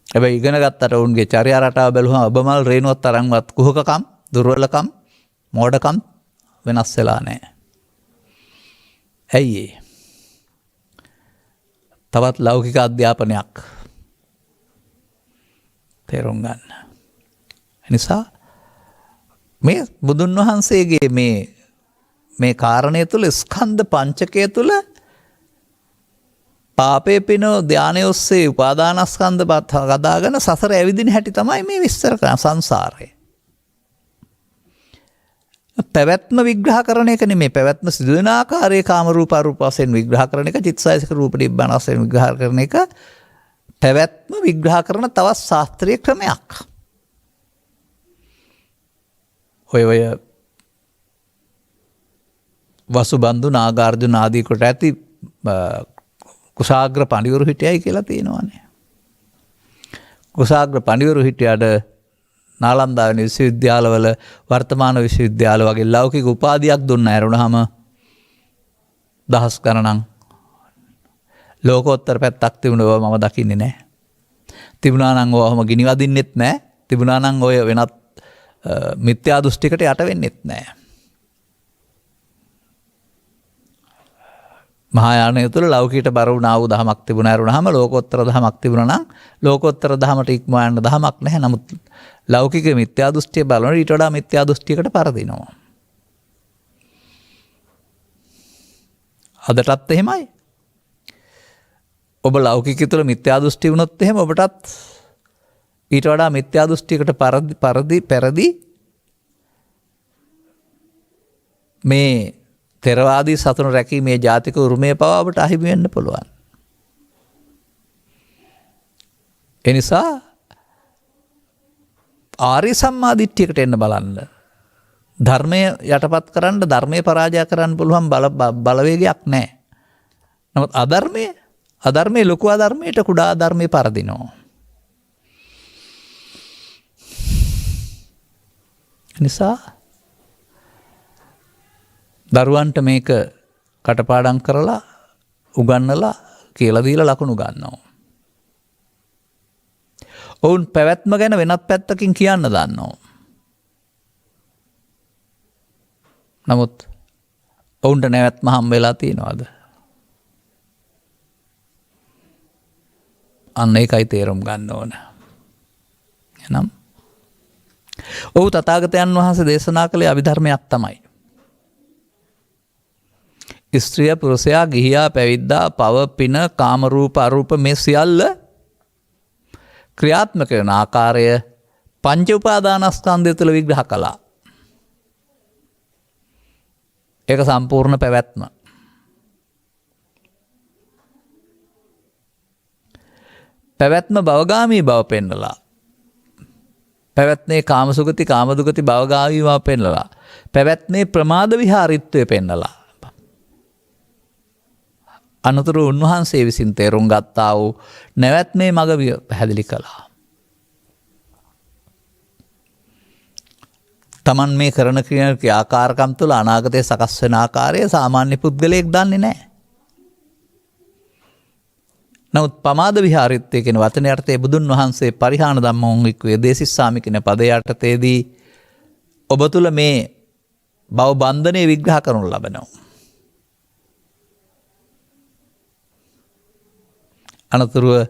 S2: හැබැයි ඉගෙන ගත්තට උන්ගේ චර්යා රටාව බැලුවම ඔබමල් රේණුවත් තරම්වත් කුහකකම්, දුර්වලකම්, මෝඩකම් වෙනස් වෙලා නැහැ. ඇයි ඒ? තවත් ලෞකික අධ්‍යාපනයක් තේරුම් ගන්න. එනිසා මේ බුදුන් වහන්සේගේ මේ කාරණය තුළ ස්කන්ධ පංචකය තුළ පාපේ පිනෝ ධානය ඔස්සේ උපාදානස්කන්ධ බත් හදාගෙන සසර ඇවිදින හැටි තමයි මේ විස්තර කරන සංසාරය. පැවැත්ම විග්‍රහ කරන එක නෙමෙයි, පැවැත්ම සිදුවෙන ආකාරයේ කාම රූප අරූප වශයෙන් විග්‍රහ කරන එක, චිත්තසයිසික රූප නිබ්බාන වශයෙන් විග්‍රහ කරන එක පැවැත්ම විග්‍රහ කරන තවත් ශාස්ත්‍රීය ක්‍රමයක්. ඔය වසුබන්දු නාගාර්ජුන ආදී කොට ඇති කුසාග්‍ර පඬිවරු හිටියයි කියලා තියෙනවානේ. කුසාග්‍ර පඬිවරු හිටියට නාලන්දා වෙන විශ්වවිද්‍යාලවල වර්තමාන විශ්වවිද්‍යාල වගේ ලෞකික උපාධියක් දුන්න ඇරුණාම දහස් ගණනක් ලෝකෝත්තර පැත්තක් තිබුණා මම දකින්නේ නැහැ. තිබුණා නම් ඔවම ගිනි වදින්නෙත් නැහැ. තිබුණා නම් ඔය වෙනත් මිත්‍යා දෘෂ්ටිකට යට වෙන්නෙත් නැහැ. මහායානය තුළ ලෞකීට බර වුණා වූ දහමක් තිබුණා ඇරුණාම ලෝකෝත්තර දහමක් තිබුණා නම් ලෝකෝත්තර දහමට ඉක්මවා යන්න දහමක් නැහැ. නමුත් ලෞකික මිත්‍යා දෘෂ්ටිය බලන ඊට වඩා මිත්‍යා දෘෂ්ටියකට පරදිනවා. අදටත් එහෙමයි. ඔබ ලෞකික තුළ මිත්‍යා දෘෂ්ටි වුණොත් එහෙම ඔබටත් ඊට වඩා මිත්‍යා දෘෂ්ටියකට පෙරදී මේ තෙරවාදී සතුන් රැකීමේ ජාතික උරුමය පවා ඔබට අහිමි වෙන්න පුළුවන්. එනිසා ආර්ය සම්මාදිට්ඨියකට එන්න බලන්න. ධර්මය යටපත් කරන්න, ධර්මය පරාජය කරන්න පුළුවන් බලවේගයක් නැහැ. නමුත් අධර්මයේ ලොකු අධර්මයට කුඩා අධර්මයේ පරදිනවා. නිසා දරුවන්ට මේක කටපාඩම් කරලා උගන්නලා කියලා දීලා ලකුණු ගන්නවා. ඔවුන් පැවැත්ම ගැන වෙනත් පැත්තකින් කියන්න දන්නවා. නමුත් ඔවුන්ට නැවැත්ම හම් වෙලා තියෙනවද? අන්න ඒකයි තේරුම් ගන්න ඕන. එහෙනම් ඔහු තථාගතයන් වහන්සේ දේශනා කළේ අභිධර්මයක් තමයි. ස්ත්‍රිය පුරුෂයා ගිහියා පැවිද්දා පව පින කාම රූප අරූප මේ සියල්ල ක්‍රියාත්මක වෙන ආකාරය පංච උපාදානස්කන්ධය තුළ විග්‍රහ කළා. ඒක සම්පූර්ණ පැවැත්ම. පැවැත්ම භවගාමී බව පෙන්නලා. පැවැත්මේ කාමසුගති කාමදුගති භවගාමී බව පෙන්නලා. පැවැත්මේ ප්‍රමාද විහාරීත්වය පෙන්නලා. අනතුරු උන්වහන්සේ විසින් තේරුම් ගත්තා වූ නැවැත්මේ මඟ පැහැදිලි කළා. තමන් මේ කරන ක්‍රියාකාරකම් තුළ අනාගතයේ සකස් වෙන ආකාරය සාමාන්‍ය පුද්ගලයෙක් දන්නේ නැහැ. නමුත් පමාද විහාරිත්වය කියන වචන යටතේ බුදුන් වහන්සේ පරිහාන ධම්මෝං වික්ඛවේ දේසිස්සාමි කියන පද යටතේදී ඔබ තුළ මේ භව බන්ධනය විග්‍රහ කරනු ලබනවා. අනතුරුව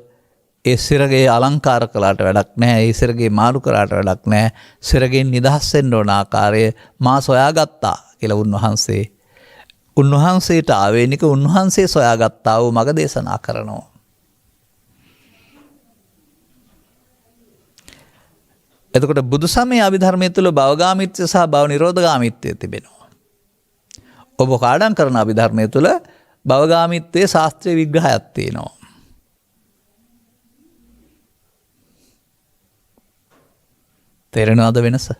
S2: ඒ සිරගේ අලංකාර කළාට වැඩක් නැහැ. ඒ සිරගේ මාරු කරාට වැඩක් නැහැ. සිරගෙන් නිදහස් වෙන්න ඕන ආකාරය මා සොයාගත්තා කියලා උන්වහන්සේට ආවේනික උන්වහන්සේ සොයාගත්තා වූ මඟ දේශනා කරනවා. එතකොට බුදු සමයේ අභිධර්මයේ තුල භවගාමීත්වය සහ භව නිරෝධගාමීත්වය තිබෙනවා. ඔබ කාඩම් කරන අභිධර්මයේ තුල භවගාමීත්වයේ ශාස්ත්‍රීය විග්‍රහයක් තියෙනවා. තේරෙනවද වෙනස?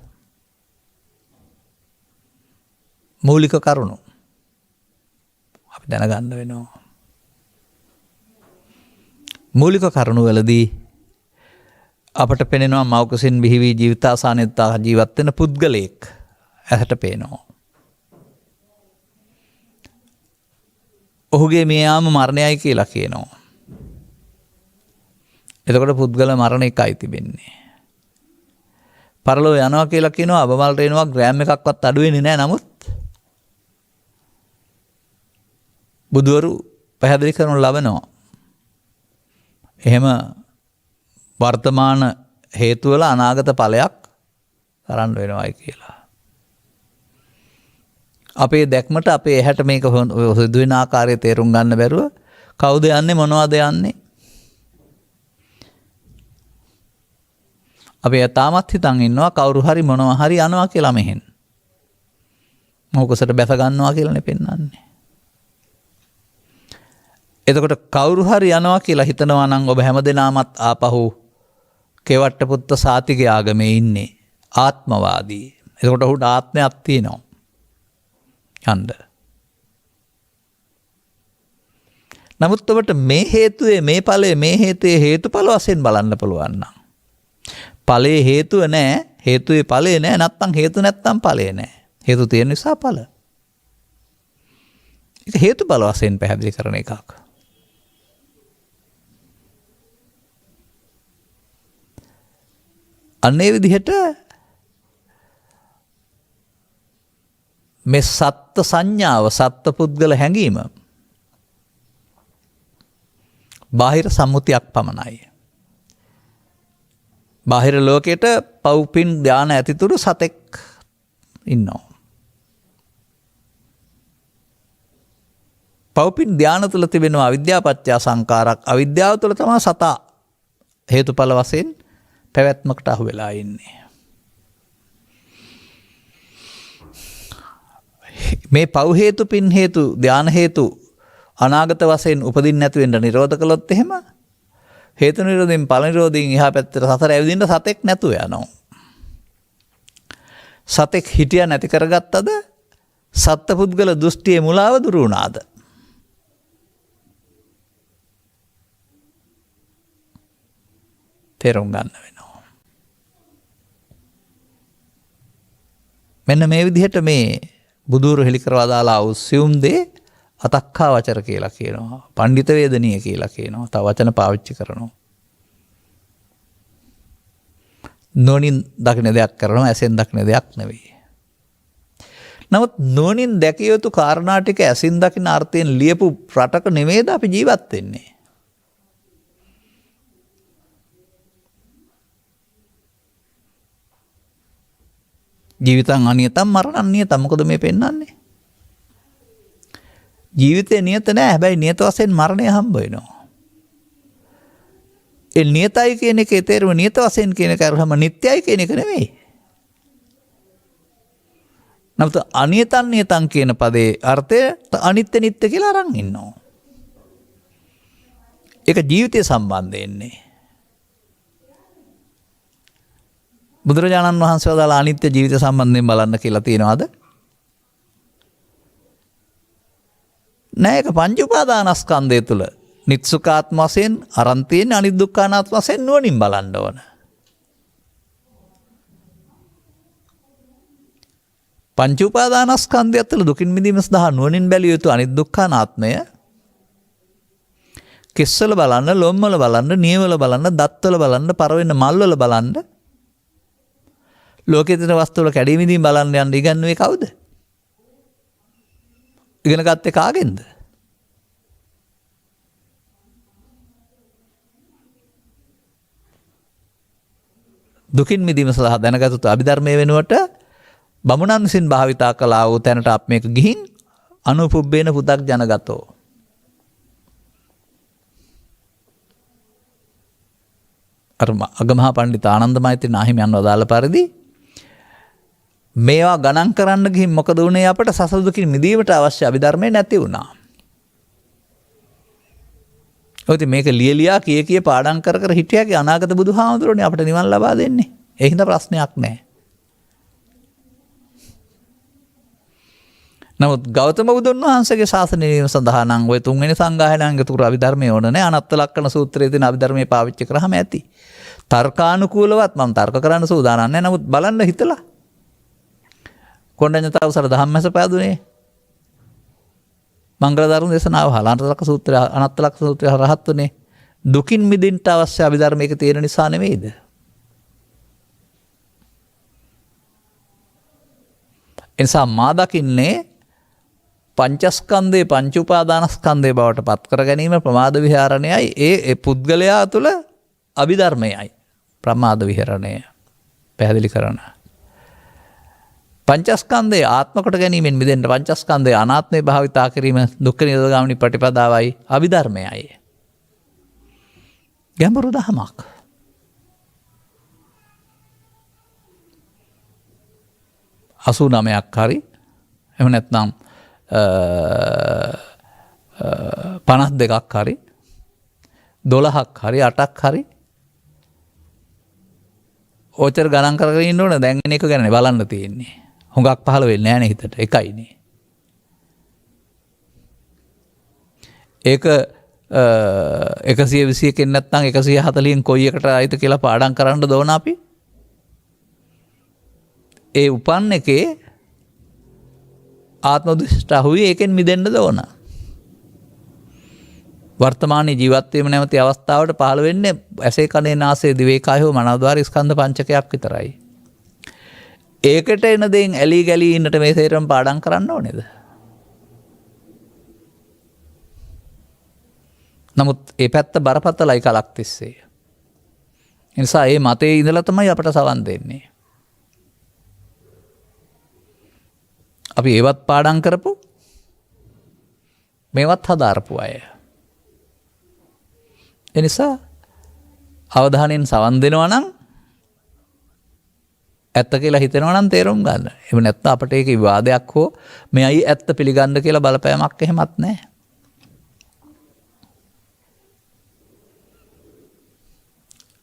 S2: මූලික කරුණු අපි දැනගන්න වෙනවා. මූලික කරුණු වලදී අපට පෙනෙනවා මෞකසින් බිහි වී ජීවිතාසානෙත් ජීවත් වෙන පුද්ගලයෙක් ඇහැට පේනවා. ඔහුගේ මේ යාම මරණයයි කියලා කියනවා. එතකොට පුද්ගල මරණ එකයි තිබෙන්නේ. පරලෝ යනවා කියලා කියනවා අබමල් රේනුවක් ග්‍රෑම් එකක්වත් අඩු වෙන්නේ නැහැ. නමුත් බුදුවරු පැහැදිලි කරනු ලබනවා. එහෙම වර්තමාන හේතු වල අනාගත ඵලයක් තරන්න වෙනවයි කියලා. අපේ දැක්මට අපේ ඇහැට මේක සිදු වෙන ආකාරය තේරුම් ගන්න බැරුව කවුද යන්නේ මොනවද යන්නේ? අපි තාමත් හිතන් ඉන්නවා කවුරු හරි මොනවා හරි යනවා කියලා මෙහෙන්. මොකසට බැස ගන්නවා කියලානේ පෙන්වන්නේ. එතකොට කවුරු හරි යනවා කියලා හිතනවා නම් ඔබ හැමදෙනාමත් ආපහු කෙවට්ට පුත්ත සාතිගේ ආගමේ ඉන්නේ ආත්මවාදී. එතකොට ඔහුට ආත්මයක් තියෙනවා. යන්න. නමුත් ඔබට මේ හේතුවේ මේ ඵලයේ මේ හේතුයේ හේතුඵල වශයෙන් බලන්න පුළුවන් නම් ඵලයේ හේතුව නැහැ, හේතුවේ ඵලය නැහැ, නැත්තම් හේතු නැත්තම් ඵලය නැහැ. හේතු තියෙන නිසා ඵල. ඒක හේතුඵල වශයෙන් පැහැදිලි කරන එකක්. අන්නේ විදිහට මේ සත්ත්ව සංඥාව, සත්ත්ව පුද්ගල හැඟීම බාහිර සම්මුතියක් පමණයි. බාහිර ලෝකයට පව්පින් ධාන ඇතිතුරු සතෙක් ඉන්නවා. පව්පින් ධාන තුළ තිබෙනවා අවිද්‍යාපත්‍ය සංකාරක්. අවිද්‍යාව තුළ තමයි සතා හේතුඵල වශයෙන් පැවැත්මකට අහු වෙලා ඉන්නේ. මේ පව් හේතු පින් හේතු ධාන හේතු අනාගත වශයෙන් උපදින්න නැති වෙන්න නිරෝධ කළොත් එහෙම හේතු නිරෝධයෙන් ඵල නිරෝධයෙන් එහා පැත්තට සතර ඇවිදින්න සතෙක් නැතුව යනවා. සතෙක් හිටියා නැති කරගත්තද? සත්පුද්ගල දෘෂ්ටියේ මුලාව දුරු වුණාද? තේරුම් ගන්න වෙනවා. මෙන්න මේ විදිහට මේ බුදුරු හෙලි කරවා දාලා උසියුම් දේ අතක්කා වචර කියලා කියනවා. පණ්ඩිත වේදනීය කියලා කියනවා. තව වචන පාවිච්චි කරනවා. නොනින් දකින දෙයක් කරනවා, ඇසෙන් දකින දෙයක් නෙවෙයි. නමුත් නොනින් දැකිය යුතු කාරණා ටික ඇසින් දකින අර්ථයෙන් ලියපු රටක නෙමෙයිද අපි ජීවත් වෙන්නේ. ජීවිතං අනියතං මරණං නියතං. මොකද මේ පෙන්වන්නේ? ජීවිතේ නියත නෑ. හැබැයි නියත වශයෙන් මරණය හම්බ වෙනවා. ඒ නියතයි කියන එකේ තේරුම නියත වශයෙන් කියන එක අරහම නිට්ටයයි කියන එක නෙමෙයි. නමුත් අනියතං නියතං කියන පදේ අර්ථය අනිත්‍ය නිට්ටය කියලා අරන් ඉන්නවා. ඒක ජීවිතය සම්බන්ධයෙන්නේ. බුදුරජාණන් වහන්සේ වදාළ අනිත්‍ය ජීවිත සම්බන්ධයෙන් බලන්න කියලා තියෙනවද? නෑ ඒක පංච උපාදානස්කන්ධය තුල නිත්සුකාත්ම වශයෙන් අරන් තියෙන අනිදුක්ඛානාත්ම වශයෙන් නුවණින් බලන්න ඕන. පංච උපාදානස්කන්ධය තුළ දුකින් මිදීම සඳහා නුවණින් බැලිය යුතු අනිදුක්ඛානාත්මය කෙස්වල බලන්න, ලොම්වල බලන්න, නියවල බලන්න, දත්වල බලන්න, පරවෙන්න මල්වල බලන්න, ලෝකයේ තියෙන වස්තු වල කැඩී මිදීම බලන්න යන්න ඉගන්නුවේ කවුද? ඉගෙන ගත්තේ කාගෙන්ද? දුකින් මිදීම සඳහා දැනගත් අභිධර්මයේ වෙනුවට බමුණන් විසින් භාවිතා කළා වූ තැනට අප මේක ගිහින් අනුපුබ්බේන පුදක් ජනගතෝ. අර අගමහා පණ්ඩිත ආනන්ද මෛත්‍රී නාහිමියන් වදාළ පරිදි මේවා ගණන් කරන්න ගිහින් මොකද වුනේ අපට සසර දුකින් මිදීමට අවශ්‍ය අභිධර්මය නැති වුණා. ඔතේ මේක ලියලියා කිය පාඩම් කර කර හිටියාගේ අනාගත බුදුහාමුදුරනේ අපිට නිවන් ලබා දෙන්නේ. ඒ හින්දා ප්‍රශ්නයක් නැහැ. නමුත් ගෞතම බුදුන් වහන්සේගේ ශාසනය සඳහා නම් ඔය තුන්වෙනි සංගායනාංග තුර අභිධර්මයේ ඕන නැහැ. අනත්ත ලක්ෂණ සූත්‍රයේ තියෙන අභිධර්මයේ පාවිච්චි කරාම ඇති. තර්කානුකූලවත් මම තර්ක කරන්න සූදානම් නැහැ. නමුත් බලන්න හිතලා. කොණ්ඩඤ්ඤතාවසර ධම්මස පෑදුනේ. මංගල ධර්ම දේශනාව අනත්ත ලක්ෂණ සූත්‍රය රහත්තුනේ. දුකින් මිදෙන්න අවශ්‍ය අභිධර්මයක තියෙන නිසා නෙවෙයිද? එනිසා මා දකින්නේ පංචස්කන්ධේ පංච උපාදානස්කන්ධේ බවට පත් කර ගැනීම ප්‍රමාද විහරණයයි ඒ පුද්ගලයා තුළ අභිධර්මයයි ප්‍රමාද විහරණය පැහැදිලි කරන. පංචස්කන්ධේ ආත්ම කොට ගැනීමෙන් මිදෙන්න පංචස්කන්ධේ අනාත්මේ භාවිතා කිරීම දුක්ඛ නිරෝධගාමිනී ප්‍රතිපදාවයි අභිධර්මයයි. ගැඹුරු දහමක්. අසූ නමයක් හරි එම නැත්නම් 52ක් හරි 12ක් හරි 8ක් හරි ඕචර ගණන් කරගෙන ඉන්න ඕන. දැන් එන එක ගැන බලන්න තියෙන්නේ. හුඟක් පහළ වෙන්නේ නැහැ නේ හිතට. එකයිනේ. ඒක 121කින් නැත්නම් 140න් කොයි එකට ආයිද කියලා පාඩම් කරන්න දෝන අපි. ඒ උපන් එකේ ආත්ම දුෂ්ටහුයි ඒකෙන් මිදෙන්න ඕන. වර්තමානයේ ජීවත් වීම නැමැති අවස්ථාවට පහළ වෙන්නේ ඇසේ කනේ නාසයේ දිවේ කයෝ මනෝද්වාර ස්කන්ධ පංචකයක් විතරයි. ඒකට එන දෙයින් ඇලී ගලී ඉන්නට මේ සේරම පාඩම් කරන්න ඕනේද? නමුත් ඒ පැත්ත බරපතලයි කලක් තිස්සේ. ඒ නිසා මේ මතයේ ඉඳලා තමයි අපට සවන් දෙන්නේ. අපි ඒවත් පාඩම් කරපු මේවත් හදාරපු අය. එනිසා අවධානයෙන් සවන් දෙනවා නම් ඇත්ත කියලා හිතෙනවා නම් තේරුම් ගන්න. එහෙම නැත්නම් අපිට ඒක විවාදයක් හෝ මෙයි ඇත්ත පිළිගන්න කියලා බලපෑමක් එහෙමත් නැහැ.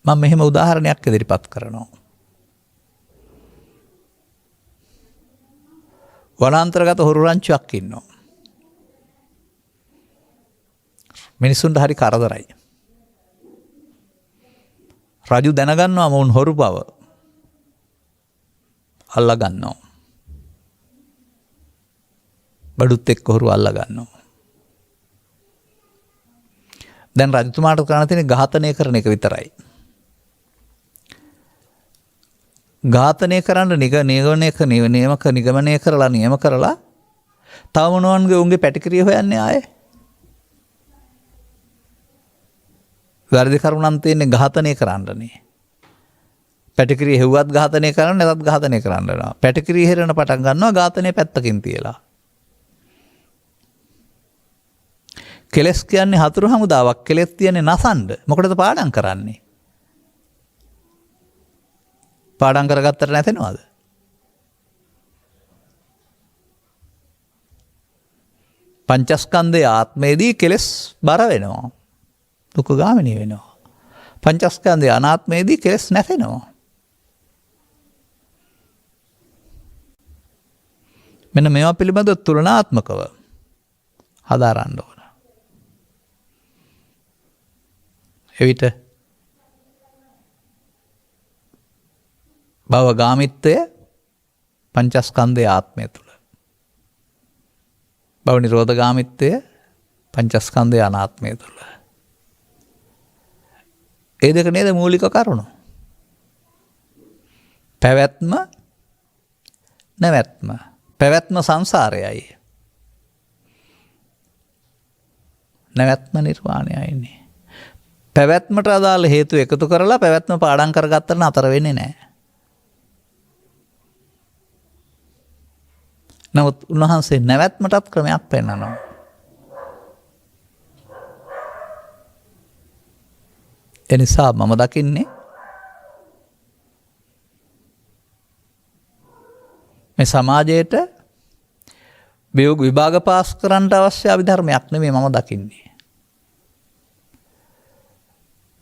S2: මම මෙහෙම උදාහරණයක් ඉදිරිපත් කරනවා. වනාන්තරගත හොරු රංචුවක් ඉන්නවා. මිනිසුන්ට හරි කරදරයි. රජු දැනගන්නවා මොවුන් හොරු බව. අල්ලා ගන්නවා. බඩුත් එක්ක හොරු අල්ලා ගන්නවා. දැන් රජතුමාට කරන්න තියෙන්නේ ඝාතනය කරන එක විතරයි. ඝාතනය කරන්න නිගමනය කරලා නියම කරලා තව මොනවන්ගේ උන්ගේ පැටිකිරිය හොයන්නේ ආයේ. වැරදි කරුණන් තියෙන්නේ ඝාතනය කරන්නනේ. පැටිකිරිය හෙව්වත් ඝාතනය කරන්න නැතත් ඝාතනය කරන්න වෙනවා. පැටිකිරිය හෙරන පටන් ගන්නවා ඝාතනය පැත්තකින් තියලා. කෙලස් කියන්නේ හතුරු හමුදාවක්. කෙලස් කියන්නේ නසන්න. මොකටද පාඩම් කරන්නේ? පාඩම් කරගත්තට නැතෙනවද? පංචස්කන්ධයේ ආත්මයේදී කෙලස් බර වෙනවා. දුක ගාමිනී වෙනවා. පංචස්කන්ධයේ අනාත්මයේදී කෙලස් නැසෙනවා. මෙන්න මේවා පිළිබඳව තුලනාත්මකව හදාරන්න ඕන. එවිට භවගාමිත්වය පංචස්කන්ධය ආත්මය තුළ. භව නිරෝධගාමිත්වය පංචස්කන්ධය අනාත්මය තුළ. ඒ දෙක නේද මූලික කරුණු. පැවැත්ම නැවැත්ම. පැවැත්ම සංසාරයයි. නැවැත්ම නිර්වාණයයිනේ. පැවැත්මට අදාළ හේතු එකතු කරලා පැවැත්ම පාඩම් කරගත්තට නතර වෙන්නේ නැහැ. නමුත් උන්වහන්සේ නැවැත්මටත් ක්‍රමයක් පෙන්නනවා. එනිසා මම දකින්නේ මේ සමාජයට විභාග පාස් කරන්නට අවශ්‍ය අභිධර්මයක් නෙමෙයි මම දකින්නේ.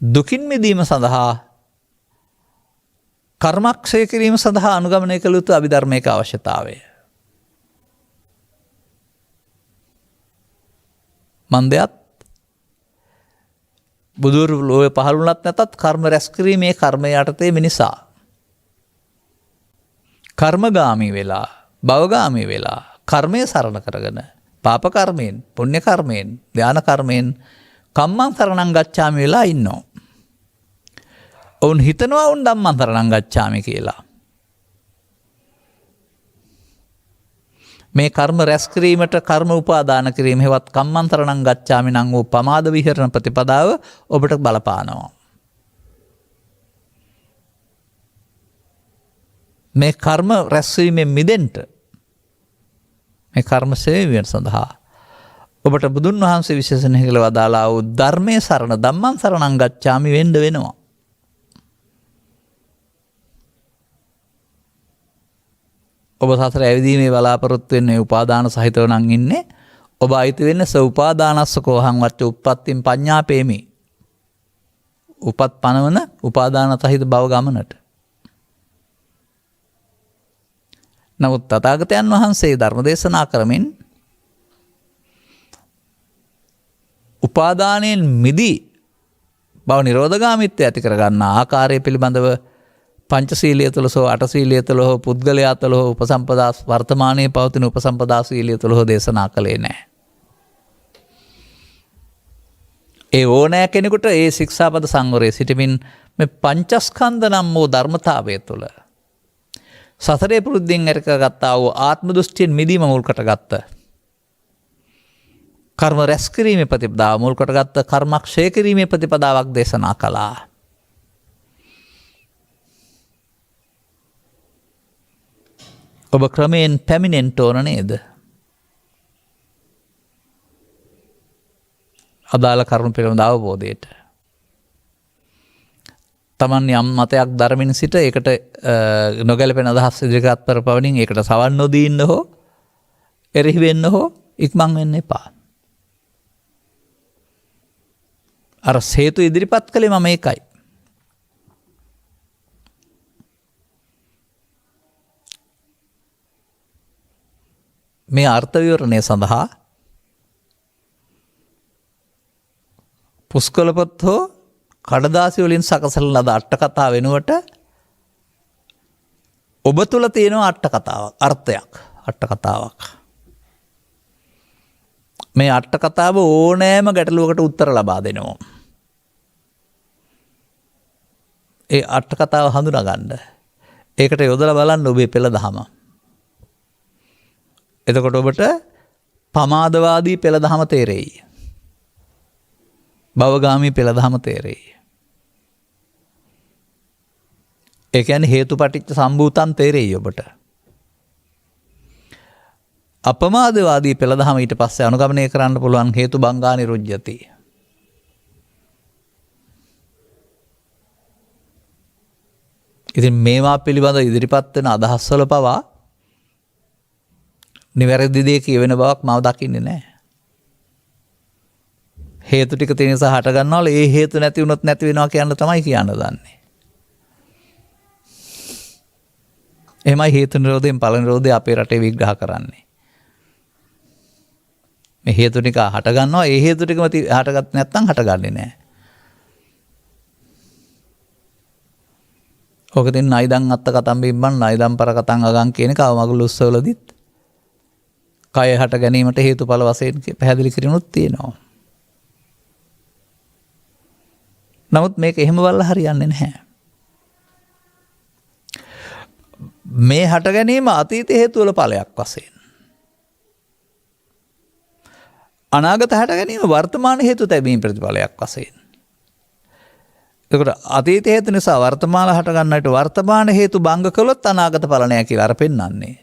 S2: දුකින් මිදීම සඳහා කර්මක්ෂය කිරීම සඳහා අනුගමනය කළ යුතු අභිධර්මයක අවශ්‍යතාවය. මන්දයත් බුදුරු ලෝය පහළුනත් නැතත් කර්ම රැස් කිරීමේ කර්මය යටතේ මිනිසා. කර්මගාමී වෙලා භවගාමී වෙලා කර්මය සරණ කරගෙන පාපකර්මයෙන් පුණ්‍ය කර්මයෙන් ධ්‍යාන කර්මයෙන් කම්මං සරණං ගච්ඡාමි වෙලා ඉන්නවා. ඔවුන් හිතනවා උන් ධම්මං සරණං ගච්ඡාමි කියලා. මේ කර්ම රැස් කිරීමට කර්ම උපාදාන කිරීම හෙවත් කම්මං සරණං ගච්ඡාමි නම් වූ පමාද විහරණ ප්‍රතිපදාව ඔබට බලපානවා. මේ කර්ම රැස්වීමෙන් මිදෙන්න මේ කර්ම සේවීම සඳහා ඔබට බුදුන් වහන්සේ විශේෂණ හිල වදාලා වූ ධර්මයේ සරණ ධම්මං සරණං ගච්ඡාමි වෙන්න වෙනවා. ඔබ සසර ඇවිදීමේ බලාපොරොත්තු වෙන්නේ උපාදාන සහිතව නම් ඉන්නේ. ඔබ අයිති වෙන්නේ සෝපාදානස්සකෝ හං වච්ච උප්පත්තින් පඤ්ඤාපේමි. උපත් පනවන උපාදාන සහිත භව ගමනට. නමුත් තථාගතයන් වහන්සේ ධර්ම දේශනා කරමින් උපාදානයෙන් මිදී භව නිරෝධගාමීත්වය ඇති කරගන්න ආකාරය පිළිබඳව පංචශීලිය තුළ සෝ අටශීලිය තුළ හෝ පුද්ගලයා තුළ හෝ උපසම්පදා වර්තමානයේ පවතින උපසම්පදා ශීලිය තුළ හෝ දේශනා කළේ නැහැ. ඒ ඕනෑ කෙනෙකුට ඒ ශික්ෂාපද සංවරයේ සිටමින් මේ පංචස්කන්ධ නම් වූ ධර්මතාවය තුළ සතරේ පුරුද්දෙන් එරකගත්තා වූ ආත්ම දෘෂ්ටියෙන් මිදීම මුල් කොටගත්ත කර්ම රැස් කිරීමේ ප්‍රතිපදාව මුල් කොටගත්ත කර්මක්ෂය කිරීමේ ප්‍රතිපදාවක් දේශනා කළා. ඔබ ක්‍රමයෙන් පැමිණෙන්න ඕන නේද? අදාළ කරුණු පිළිබඳ අවබෝධයට. තමන් යම් මතයක් ධර්මින් සිට ඒකට නොගැලපෙන අදහස් ඉදිරිපත් කරපවනින් ඒකට සවන් නොදී ඉන්න හෝ එරෙහි වෙන්න හෝ ඉක්මන් වෙන්න එපා. අර හේතු ඉදිරිපත් කළේ මම ඒකයි. මේ අර්ථ විවරණය සඳහා පුස්කොළ පොත් හෝ කඩදාසි වලින් සකසන ලද අට කතා වෙනුවට ඔබ තුල තියෙන අට කතාවක් අර්ථයක් අට කතාවක්. මේ අට කතාව ඕනෑම ගැටලුවකට උත්තර ලබා දෙනවා. ඒ අට කතාව හඳුනා ගන්න. ඒකට යොදලා බලන්න ඔබේ පෙළ දහම. එතකොට ඔබට පමාදවාදී පෙළ දහම තේරෙයි. භවගාමී පෙළ දහම තේරෙයි. ඒ කියන්නේ හේතුපටිච්ච සම්භූතං තේරෙයි ඔබට. අපමාදවාදී පෙළ දහම ඊට පස්සේ අනුගමනය කරන්න පුළුවන් හේතු බංගා නිරුජ්ජති. ඉතින් මේවා පිළිබඳ ඉදිරිපත් වෙන අදහස් වල පවා නිවැරදි දේ කියවෙන බවක් මම දකින්නේ නැහැ. හේතු ටික තියෙන නිසා හට ගන්නවල ඒ හේතු නැති වුණොත් නැති වෙනවා කියන්න තමයි කියන්න දන්නේ. එහෙමයි හේතු නිරෝධයෙන් ඵල නිරෝධය අපේ රටේ විග්‍රහ කරන්නේ. මේ හේතු ටික හට ගන්නවා. ඒ හේතු ටිකම හටගත් නැත්නම් හටගන්නේ නැහැ. ඔක තින් නයිදන් අත්ත කතම් බිම්බන් නයිදන් පර කතන් අගන් කියන කවමගුල් උත්සවවලදීත් කය හට ගැනීමට හේතුඵල වශයෙන් පැහැදිලි කිරීමුත් තියෙනවා. නමුත් මේක එහෙම බලලා හරියන්නේ නැහැ. මේ හට ගැනීම අතීත හේතු වල ඵලයක් වශයෙන්. අනාගත හට ගැනීම වර්තමාන හේතු තැබීම ප්‍රතිඵලයක් වශයෙන්. එතකොට අතීත හේතු නිසා වර්තමාන හට ගන්නට වර්තමාන හේතු භංග කළොත් අනාගත ඵල නැහැ කියලා අර පෙන්වන්නේ.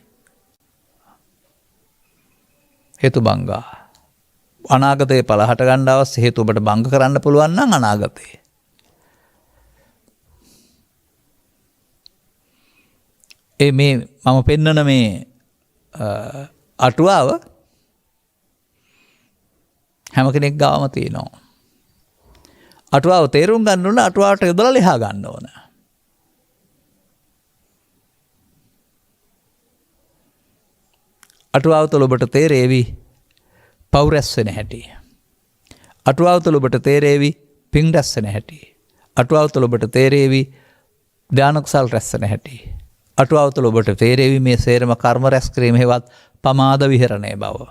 S2: හේතු භංගා. අනාගතයේ ඵල හට ගන්න අවශ්‍ය හේතු ඔබට භංග කරන්න පුළුවන් නම් අනාගතේ. මේ මම පෙන්නන මේ අටුවාව හැම කෙනෙක් ගාවම තියෙනවා. අටුවාව තේරුම් ගන්න ඕන අටුවාවට යොදලා ලියා ගන්න ඕන. අටුවාව තුළ ඔබට තේරෙවි පව් රැස් වෙන හැටි. අටුවාව තුළ ඔබට තේරෙවි පින් රැස් වෙන හැටි. අටුවාව තුළ ඔබට තේරෙවි ධාන කුසල් රැස් වෙන හැටි. අටුවාව තුළ ඔබට තේරෙවි මේ සේරම කර්ම රැස් කිරීම හේවත් පමාද විහරණය බව.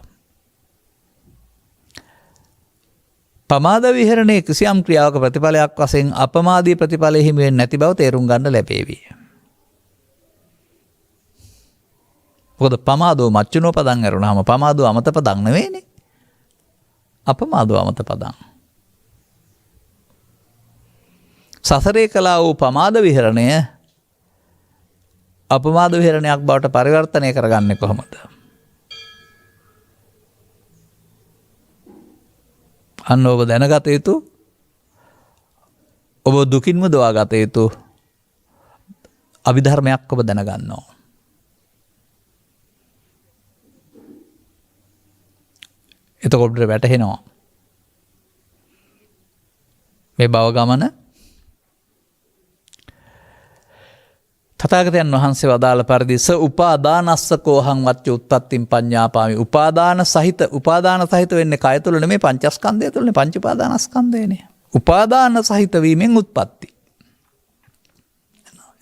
S2: පමාද විහරණයේ කිසියම් ක්‍රියාවක ප්‍රතිඵලයක් වශයෙන් අපමාදී ප්‍රතිඵලෙ හිමි වෙන්නේ නැති බව තේරුම් ගන්න ලැබේවි. මොකද පමාදෝ මච්චුනෝ පදං ඇරුණාම පමාදෝ අමත පදං නෙවෙයිනේ. අපමාදෝ අමත පදං. සසරේ කළා වූ පමාද විහරණය අපමාද විහරණයක් බවට පරිවර්තනය කරගන්නේ කොහොමද? අන්න ඔබ දැනගත යුතු ඔබ දුකින් මුදවා ගත යුතු අභිධර්මයක් ඔබ දැනගන්නවා. එතකොට ඔබට වැටහෙනවා මේ භව ගමන තථාගතයන් වහන්සේ වදාළ පරිදි ස උපාදානස්ස කෝහං වච්ච උත්පත්තිම් පඤ්ඤාපාමි. උපාදාන සහිත වෙන්නේ කය තුල නෙමෙයි පංචස්කන්ධය තුලනේ. පංච උපාදානස්කන්ධයනේ. උපාදාන සහිත වීමෙන් උත්පත්ති.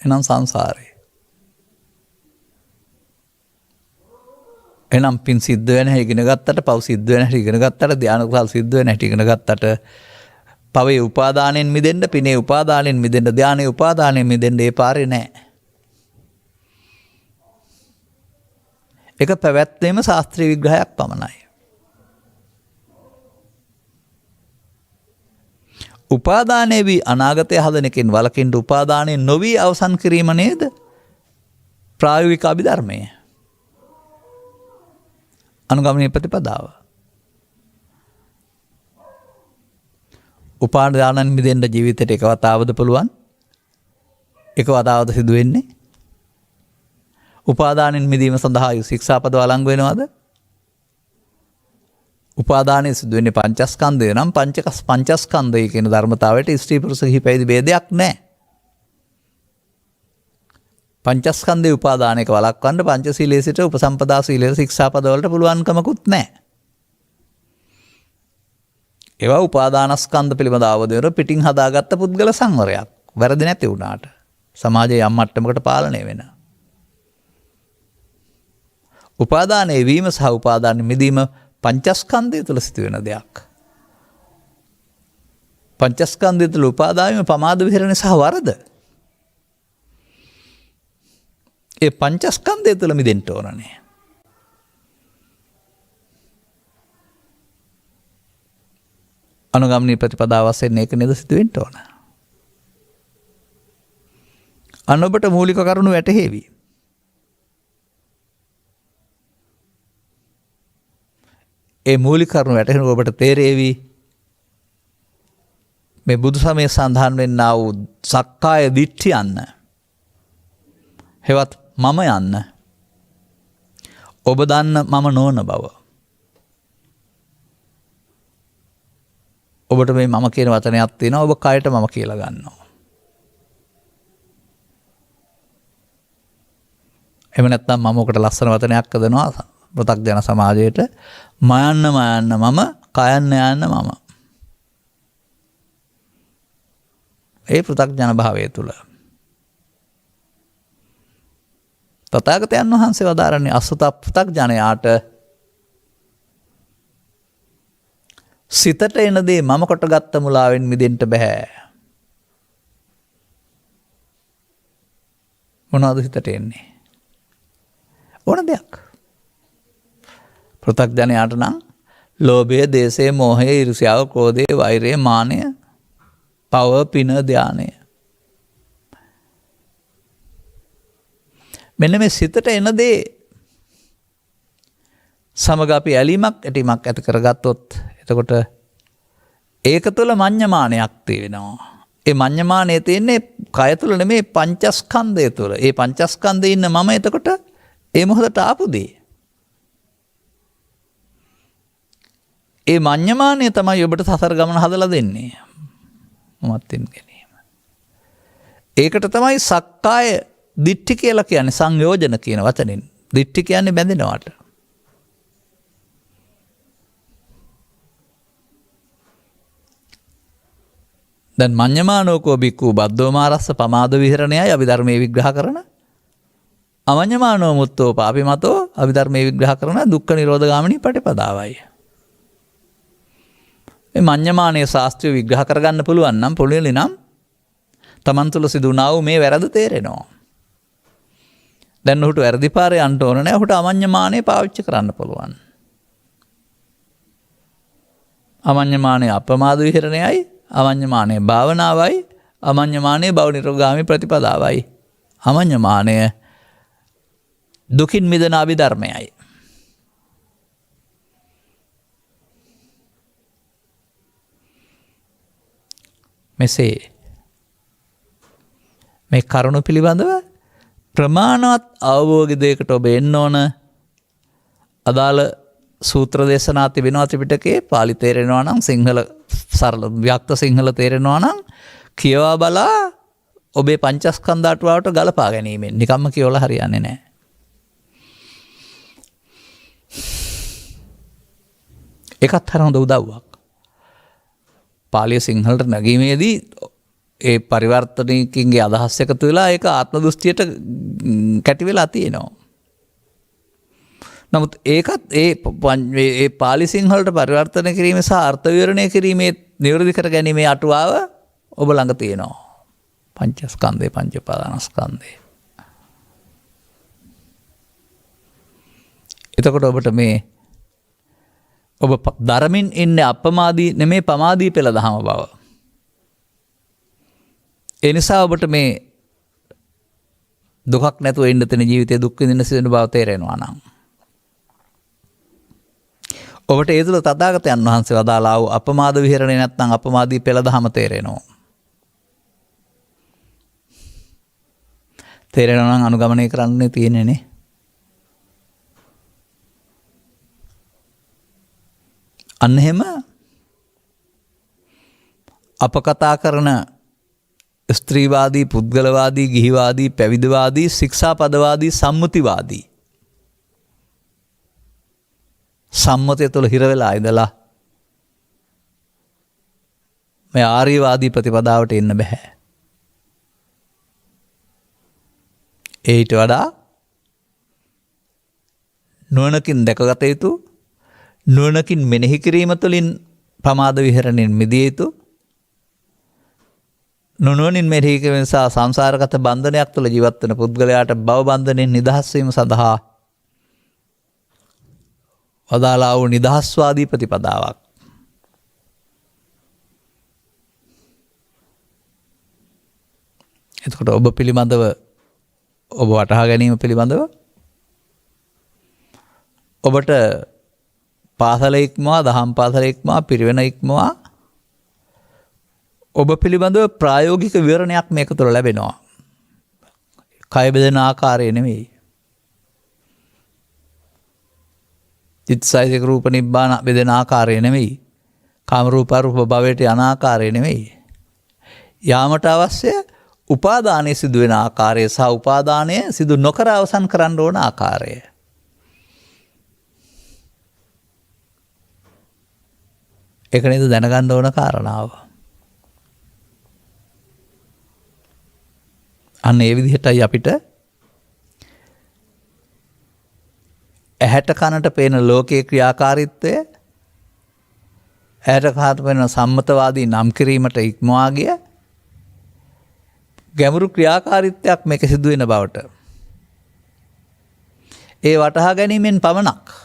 S2: එනම් සංසාරේ. එනම් පින් සිද්ධ වෙන හැටි ඉගෙන ගත්තට, පව් සිද්ධ වෙන හැටි ඉගෙන ගත්තට, ධාන කුසල් සිද්ධ වෙන හැටි ඉගෙන ගත්තට පවේ උපාදානෙන් මිදෙන්න, පිනේ උපාදානෙන් මිදෙන්න, ධානයේ උපාදානෙන් මිදෙන්න ඒ පාරේ නැහැ. එක පැවැත්වීම ශාස්ත්‍රීය විග්‍රහයක් පමණයි. උපාදානයේ වී අනාගතය හදන එකෙන් වළකින්න උපාදානයේ නොවි අවසන් කිරීම නේද ප්‍රායෝගික අභිධර්මය. අනුගමනීය ප්‍රතිපදාව. උපාදානන් මිදෙන්න ජීවිතේට එක වතාවද පුළුවන්? එක වතාවද සිදු වෙන්නේ? උපාදානෙන් මිදීම සඳහා ශික්ෂාපද වළංගු වෙනවද? උපාදානයේ සිදු වෙන්නේ පංචස්කන්ධය නම් පංචස්කන්ධය කියන ධර්මතාවයට ස්ත්‍රී පුරුෂ කිහිපෙදි ભેදයක් නැහැ. පංචස්කන්ධේ උපාදානයක වළක්වන්න පංචශීලයේ සිට උපසම්පදා සීලයේ ශික්ෂාපද වලට පුළුවන්කමකුත් නැහැ. ඒවා උපාදානස්කන්ධ පිළිබඳ අවබෝධය පිටින් හදාගත්ත පුද්ගල සංවරයක්. වැරදි නැති වුණාට සමාජයේ යම් මට්ටමකට පාලනය වෙන. උපාදානයේ වීම සහ උපාදානෙ මිදීම පංචස්කන්ධය තුළ සිදුවෙන දෙයක්. පංචස්කන්ධය තුළ උපාදානය පමාද විහරණය සහ වරද. ඒ පංචස්කන්ධය තුළ මිදෙන්න ඕනනේ. අනුගමනීය ප්‍රතිපදාව වශයෙන් ඒක නේද සිදුවෙන්න ඕන. අන්න ඔබට මූලික කරුණු වැටහෙවි. ඒ මූලික කරුණු වැටහෙන ඔබට තේරෙවි මේ බුදු සමයේ සඳහන් වෙන්නා වූ සක්කාය දිට්ඨි යන්න. හෙවත් මම යන්න. ඔබ දන්න මම නොවන බව. ඔබට මේ මම කියන වචනයක් තියෙනවා. ඔබ කයට මම කියලා ගන්නවා. එහෙම නැත්නම් මම ඔකට ලස්සන වචනයක් හදනවා. පෘථග්ජන සමාජයට මයන්න මම කයන්න යන්න මම. ඒ පෘථග්ජන භාවය තුල තථාගතයන් වහන්සේ වදාරන්නේ අසුත පෘථග්ජනයාට සිතට එන දේ මම කොටගත්ත මුලාවෙන් මිදෙන්න බෑ. මොනවද හිතට එන්නේ? ඕන දෙයක්. පෘථග්ජනයාට නම් ලෝභය, දේශය, මෝහය, ඊර්ෂ්‍යාව, ක්‍රෝධය, වෛරය, මානය, පව, පින, ධානය. මෙන්න මේ සිතට එන දේ සමග අපි ඇලීමක් ඇටීමක් ඇති කරගත්තොත් එතකොට ඒක තුළ මඤ්ඤමානයක් තියෙනවා. ඒ මඤ්ඤමානය තියෙන්නේ කය තුළ නෙමෙයි පංචස්කන්ධය තුළ. ඒ පංචස්කන්ධයේ ඉන්න මම එතකොට ඒ මොහොතට ආපු දේ. ඒ මඤ්ඤමානය තමයි ඔබට සසර ගමන හදලා දෙන්නේ. මමත්ින් ගැනීම. ඒකට තමයි සක්කාය දිට්ඨි කියලා කියන්නේ, සංයෝජන කියන වචනෙන්. දිට්ඨි කියන්නේ බැඳෙනවට. දැන් මඤ්ඤමානෝකෝ බික්ඛු බද්ධෝමාරස්ස පමාද විහරණයයි අභිධර්මයේ විග්‍රහ කරන. අමඤ්ඤමානෝ මුත්තෝ පාපිමතෝ අභිධර්මයේ විග්‍රහ කරන දුක්ඛ නිරෝධ ගාමිනී පටිපදාවයි. මේ මඤ්ඤමානයේ ශාස්ත්‍රය විග්‍රහ කරගන්න පුළුවන් නම් පොළොවේ නම් තමන් තුළ සිදුනා වූ මේ වැරද්ද තේරෙනවා. දැන් ඔහුට වැරදි පාරේ යන්න ඕන නැහැ. ඔහුට අමඤ්ඤමානය පාවිච්චි කරන්න පුළුවන්. අමඤ්ඤමානය අපමාද විහරණයයි, අමඤ්ඤමානය භාවනාවයි, අමඤ්ඤමානය භව නිරෝධගාමී ප්‍රතිපදාවයි. අමඤ්ඤමානය දුකින් මිදෙන අභිධර්මයයි. මෙසේ මේ කරුණ පිළිබඳව ප්‍රමාණවත් අවබෝධයකට ඔබ එන්න ඕන. අදාළ සූත්‍ර දේශනා තිබෙනවා ත්‍රිපිටකයේ. පාලි තේරෙනවා නම්, සිංහල සරල ව්‍යක්ත සිංහල තේරෙනවා නම් කියවා බලා ඔබේ පංචස්කන්ධ අටුවාවට ගලපා ගැනීමෙන් නිකම්ම කියවලා හරියන්නේ නැහැ. ඒකත් හරිය හොඳ උදව්වක්. පාලිය සිංහලට නැගීමේදී ඒ පරිවර්තනයකින්ගේ අදහස් එකතු වෙලා ඒක ආත්ම දෘෂ්ටියට කැටි වෙලා තියෙනවා. නමුත් ඒකත් ඒ පාලි සිංහලට පරිවර්තන කිරීම සහ අර්ථ විවරණය කිරීමේ නිවැරදි කර ගැනීමේ අටුවාව ඔබ ළඟ තියෙනවා. පංචස්කන්ධය, පංච උපාදානස්කන්ධය. එතකොට ඔබට මේ ඔබ ධර්මින් ඉන්නේ අපමාදී නෙමේ පමාදී පෙළ දහම බව. ඒ නිසා ඔබට මේ දුකක් නැතුව ඉන්න තැන ජීවිතේ දුක් විඳින්න සිදෙන බව තේරෙනවා නම් ඔබට ඒ තුළ තථාගතයන් වහන්සේ වදාළා වූ අපමාද විහරණය නැත්නම් අපමාදී පෙළ දහම තේරෙනවා. තේරෙනවා නම් අනුගමනය කරන්නනේ තියෙන්නේ නේ. අන්න එහෙම අප කතා කරන ස්ත්‍රීවාදී, පුද්ගලවාදී, ගිහිවාදී, පැවිදිවාදී, ශික්ෂාපදවාදී, සම්මුතිවාදී සම්මතය තුළ හිර වෙලා ඉඳලා මේ ආර්යවාදී ප්‍රතිපදාවට එන්න බෑ. ඊට වඩා නුවණකින් දැකගත යුතු, නුවණකින් මෙනෙහි කිරීම තුළින් ප්‍රමාද විහරණයෙන් මිදිය යුතු, නුවණින් මෙනෙහි කිරීම නිසා සංසාරගත බන්ධනයක් තුළ ජීවත් වෙන පුද්ගලයාට භව බන්ධනයෙන් නිදහස් වීම සඳහා වදාළා වූ නිදහස්වාදී ප්‍රතිපදාවක්. එතකොට ඔබ පිළිබඳව, ඔබ වටහා ගැනීම පිළිබඳව ඔබට පාසල ඉක්මවා, දහම් පාසල ඉක්මවා, පිරිවෙන ඉක්මවා ඔබ පිළිබඳව ප්‍රායෝගික විවරණයක් මේක තුළ ලැබෙනවා. කය බෙදෙන ආකාරය නෙමෙයි. චිත්තසයිසික රූප නිබ්බාන බෙදෙන ආකාරය නෙමෙයි. කාම රූප අරූප භවයට යන ආකාරය නෙමෙයි. යාමට අවශ්‍ය උපාදානයේ සිදු වෙන ආකාරය සහ උපාදානය සිදු නොකර අවසන් කරන්න ඕන ආකාරය. ඒක නේද දැනගන්න ඕන කාරණාව. අන්න ඒ විදිහටයි අපිට ඇහැට කනට පේන ලෝකයේ ක්‍රියාකාරීත්වය ඇහැට කනට පේන සම්මතවාදී නම් කිරීමට ඉක්මවා ගිය ගැඹුරු ක්‍රියාකාරීත්වයක් මේක සිදු වෙන බවට ඒ වටහා ගැනීමෙන් පමණක්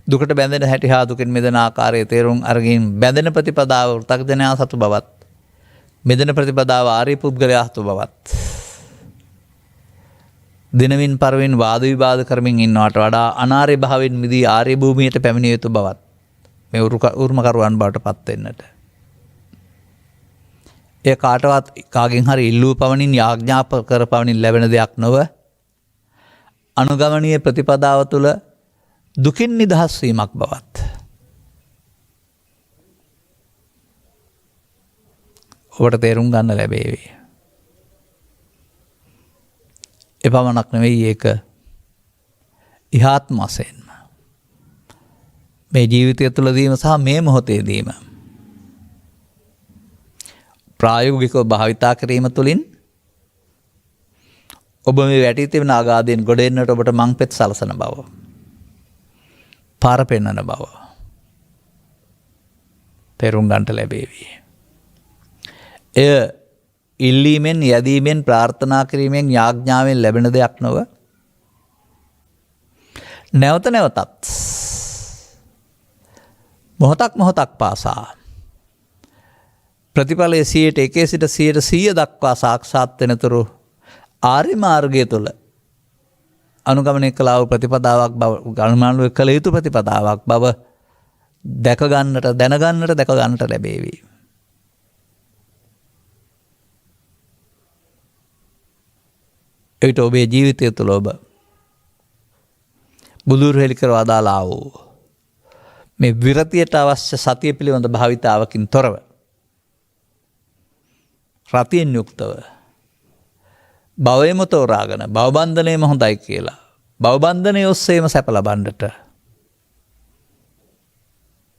S2: දුකට බැඳෙන හැටි හා දුකින් මිදෙන ආකාරයේ තේරුම් අරගෙන බැඳෙන ප්‍රතිපදාව වෘතග්ජනයා සතු බවත් මිදෙන ප්‍රතිපදාව ආර්ය පුද්ගලයා සතු බවත් දිනමින් පරමින් වාද විවාද කරමින් ඉන්නවට වඩා අනාර්ය භාවයෙන් මිදී ආර්ය භූමියට පැමිණිය යුතු බවත් මේ උරුමකරුවන් බවට පත් වෙන්නට. එය කාටවත් කාගෙන් හරි ඉල්ලූ පවණින් යාඥා කර පවණින් ලැබෙන දෙයක් නොව අනුගමනීය ප්‍රතිපදාව තුළ දුකින් නිදහස් වීමක් බවත් ඔබට තේරුම් ගන්න ලැබේවි. එපමණක් නෙවෙයි ඒක ඉහාත්ම වශයෙන්ම මේ ජීවිතය තුළදීම සහ මේ මොහොතේදීම ප්‍රායෝගිකව භාවිතා කිරීම තුළින් ඔබ මේ වැටී තිබෙන අගාධයෙන් ගොඩ එන්නට ඔබට මංපෙත් සලසන බව පාර පෙන්වන බව තේරුම් ගන්නට ලැබේවි. එය ඉල්ලීමෙන් යැදීමෙන් ප්‍රාර්ථනා කිරීමෙන් යාඥාවෙන් ලැබෙන දෙයක් නොව නැවත නැවතත් මොහොතක් පාසා ප්‍රතිඵලයේ 100% සිට 100% දක්වා සාක්ෂාත් වෙනතුරු ආර්ය මාර්ගය තුළ අනුගමනය කළ වූ ප්‍රතිපදාවක් බව ගණනානුව කළ යුතු ප්‍රතිපදාවක් බව දැක ගන්නට දැනගන්නට ලැබේවි. එවිට ඔබේ ජීවිතය තුළ ඔබ බුදුරු හෙළි කර වදාළා වූ මේ විරතියට අවශ්‍ය සතිය පිළිබඳ භාවිතාවකින් තොරව රතියෙන් යුක්තව භවයම තෝරාගෙන භවබන්ධනයම හොඳයි කියලා භවබන්ධනය ඔස්සේම සැප ලබන්නට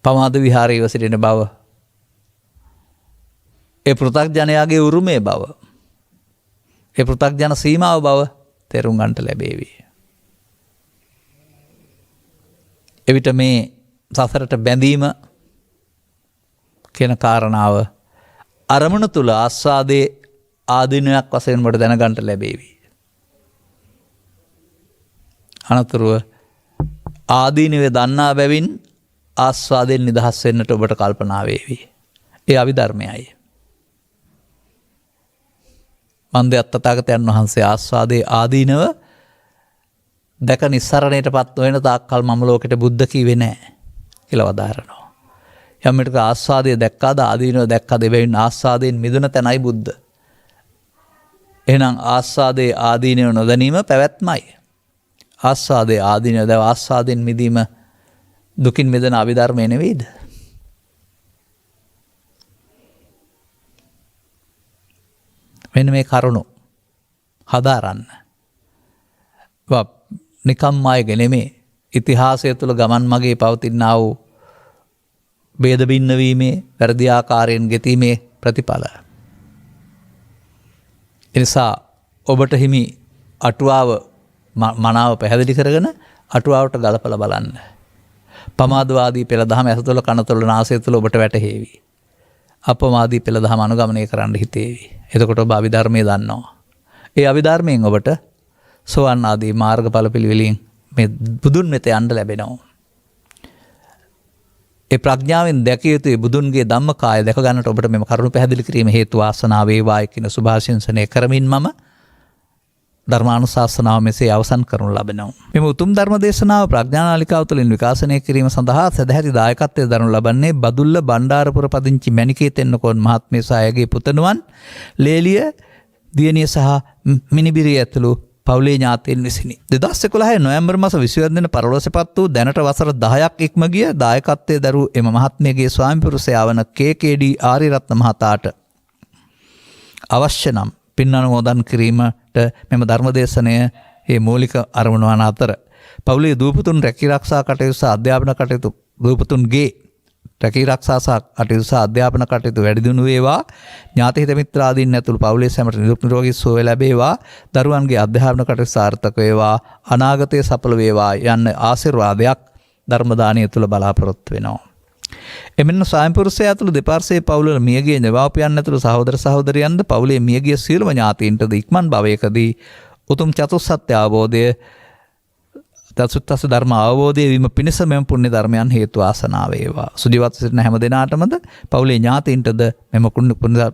S2: පමාද විහාරයේ සිටින බව ඒ පෘථග්ජනයාගේ උරුමේ බව ඒ පෘථග්ජන සීමාව බව තේරුම් ගන්නට ලැබේවි. එවිට මේ සසරට බැඳීම කියන කාරණාව අරමුණ තුල ආස්වාදයේ ආදීනයක් වශයෙන් ඔබට දැනගන්නට ලැබේවි. අනතුරුව ආදීනවේ දන්නා බැවින් ආස්වාදයෙන් නිදහස් වෙන්නට ඔබට කල්පනා වේවි. ඒ අවිධර්මයයි. මන්දයත් තථාගතයන් වහන්සේ ආස්වාදයේ ආදීනව දැක නිස්සරණයට පත් නොවන තාක්කල් මම ලෝකෙට බුද්ධ කීවේ නැහැ කියලා වදාරනවා. යම් විටක ආස්වාදයේ දැක්කාද ආදීනව දැක්කාද එබැවින් ආස්වාදයෙන් මිදුණ තැනයි බුද්ධ. එහෙනම් ආස්වාදයේ ආදීනව නොදැනීම පැවැත්මයි. ආස්වාදයේ ආදීනව දැව ආස්වාදයෙන් මිදීම දුකින් මිදෙන අභිධර්මය නෙවෙයිද? මෙන්න මේ කරුණු හදාරන්න. නිකම්ම අයගේ නෙමේ ඉතිහාසය තුළ ගමන් මගේ පවතිනා වූ ભેද බින්න වීමේ වැරදි ආකාරයෙන් ගෙතීමේ ප්‍රතිඵල. එනිසා ඔබට හිමි අටුවාව මනාව පැහැදිලි කරගෙන අටුවාවට ගලපලා බලන්න. පමාදවාදී පෙළ දහම ඇස තුළ කන තුළ නාසය තුළ ඔබට වැටහෙවි. අපමාදී පෙළ දහම අනුගමනය කරන්න හිතේවි. එතකොට ඔබ අභිධර්මය දන්නවා. ඒ අභිධර්මයෙන් ඔබට සෝවන් ආදී මාර්ගඵල පිළිවෙලින් මේ බුදුන් වෙත යන්න ලැබෙනවා. ඒ ප්‍රඥාවෙන් දැකිය යුතු බුදුන්ගේ ධම්මකාය දැක ගන්නට ඔබට මෙම කරුණු පැහැදිලි කිරීම හේතු වාසනාව වේවායි කියන සුභාශිංසනය කරමින් මම ධර්මානුශාසනාව මෙසේ අවසන් කරනු ලබනවා. මෙම උතුම් ධර්ම දේශනාව ප්‍රඥානාලිකාව තුළින් විකාශනය කිරීම සඳහා සදැහැති දායකත්වය දරනු ලබන්නේ බදුල්ල බණ්ඩාරපුර පදිංචි මැණිකේ තෙන්නකෝන් මහත්මිය සහ ඇගේ පුතණුවන් ලේලිය දියණිය සහ මිනිබිරිය ඇතුළු පවුලේ ඥාතීන් විසිනි. 2011 නොවැම්බර් මාස 20 වෙනි දින පරලෝසපත් වූ දැනට වසර 10ක් ඉක්ම ගිය දායකත්වයේ දරූ එම මහත්මියගේ ස්වාමි පුරුෂයා වන KKD ආරියරත්න මහතාට අවශ්‍ය නම් පින් අනුමෝදන් කිරීමට මෙම ධර්මදේශනය මේ මූලික අරමුණ වන අතර පවුලේ දූපතුන් රැකී ආරක්ෂා කටයුතු සහ අධ්‍යාපන කටයුතු දූපතුන්ගේ රැකී ආරක්ෂා කටයුතු සහ අධ්‍යාපන කටයුතු වැඩි දියුණු වේවා. ඥාති හිත මිත්‍රාදීන් ඇතුළු පවුලේ සැමට නිරුක් නිරෝගී සුවය ලැබේවා. දරුවන්ගේ අධ්‍යාපන කටයුතු සාර්ථක වේවා. අනාගතයේ සඵල වේවා යන්න ආශිර්වාදයක් ධර්ම දානය තුළ බලාපොරොත්තු වෙනවා. එමෙන්න ස්වයංපුරුෂයා ඇතුළු දෙපාර්ශ්වයේ පවුලවල මියගිය දෙමාපියන් ඇතුළු සහෝදර සහෝදරියන්ද පවුලේ මියගිය සියලුම ඥාතීන්ටද ඉක්මන් භවයකදී උතුම් චතුස්සත්‍ය අවබෝධය චතුස්ස ධර්ම අවබෝධය වීම පිණිස මෙම පුණ්‍ය ධර්මයන් හේතු වාසනා වේවා. සුජීවත්ව සිටින හැම දෙනාටමද පවුලේ ඥාතීන්ටද මෙම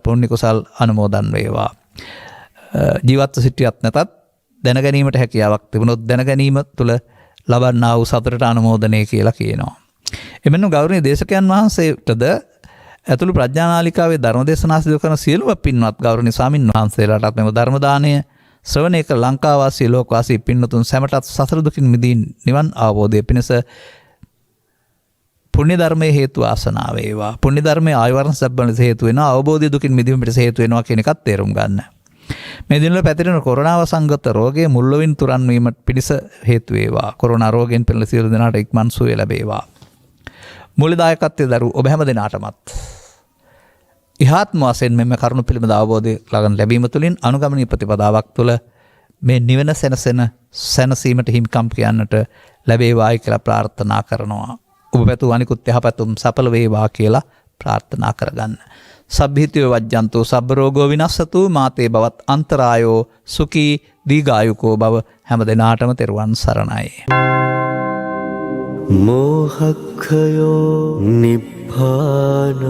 S2: පුණ්‍ය කුසල් අනුමෝදන් වේවා. ජීවත්ව සිටියත් නැතත් දැනගැනීමට හැකියාවක් තිබුණොත් දැනගැනීම තුළ ලබන්නා වූ සතුටට අනුමෝදනය කියලා කියනවා. එමෙන්න ගෞරවනීය දේශකයන් වහන්සේටද ඇතුළු ප්‍රඥානාලිකාවේ ධර්ම දේශනා සිදු කරන සියලුම පින්වත් ගෞරවනීය ස්වාමින් වහන්සේලාටත් මෙම ධර්ම දානය ශ්‍රවණය කළ ලංකාවාසී ලෝකවාසී පින්නතුන් සැමටත් සසර දුකින් මිදී නිවන් අවබෝධය පිණිස පුණ්‍ය ධර්මයේ හේතු වාසනා වේවා. පුණ්‍ය ධර්මයේ ආයවරණ සබ්බන හේතු වෙනවා. අවබෝධය දුකින් මිදීම පිණිස හේතු වෙනවා කියන එකත් තේරුම් ගන්න. මේ දිනවල පැතිරෙන කොරෝනා වසංගත රෝගයේ මුල්ලොවින් තුරන් වීම පිණිස හේතු වේවා. කොරෝනා රෝගයෙන් පෙළෙන සියලු දෙනාට ඉක්මන් සුවය ලැබේවා. මූලදායකත්වයේ දරු ඔබ හැම දෙනාටමත් ඉහාත්ම වශයෙන් මෙම කරුණු පිළිබඳ අවබෝධය ලබන ලැබීම තුළින් අනුගමනීය ප්‍රතිපදාවක් තුළ මේ නිවන සැනසීමට හිමිකම් කියන්නට ලැබේවායි කියලා ප්‍රාර්ථනා කරනවා. ඔබ පැතු අනිකුත් යහපැතුම් සඵල වේවා කියලා ප්‍රාර්ථනා කරගන්න. සබ්බිහිතයෝ වජ්ජන්තෝ සබ්බ රෝගෝ විනස්සතු මාතේ බවත් අන්තරායෝ සුඛී දීඝායුකෝ බව හැම දෙනාටම තෙරුවන් සරණයි.
S3: මෝහක්ඛයෝ නිබ්බානං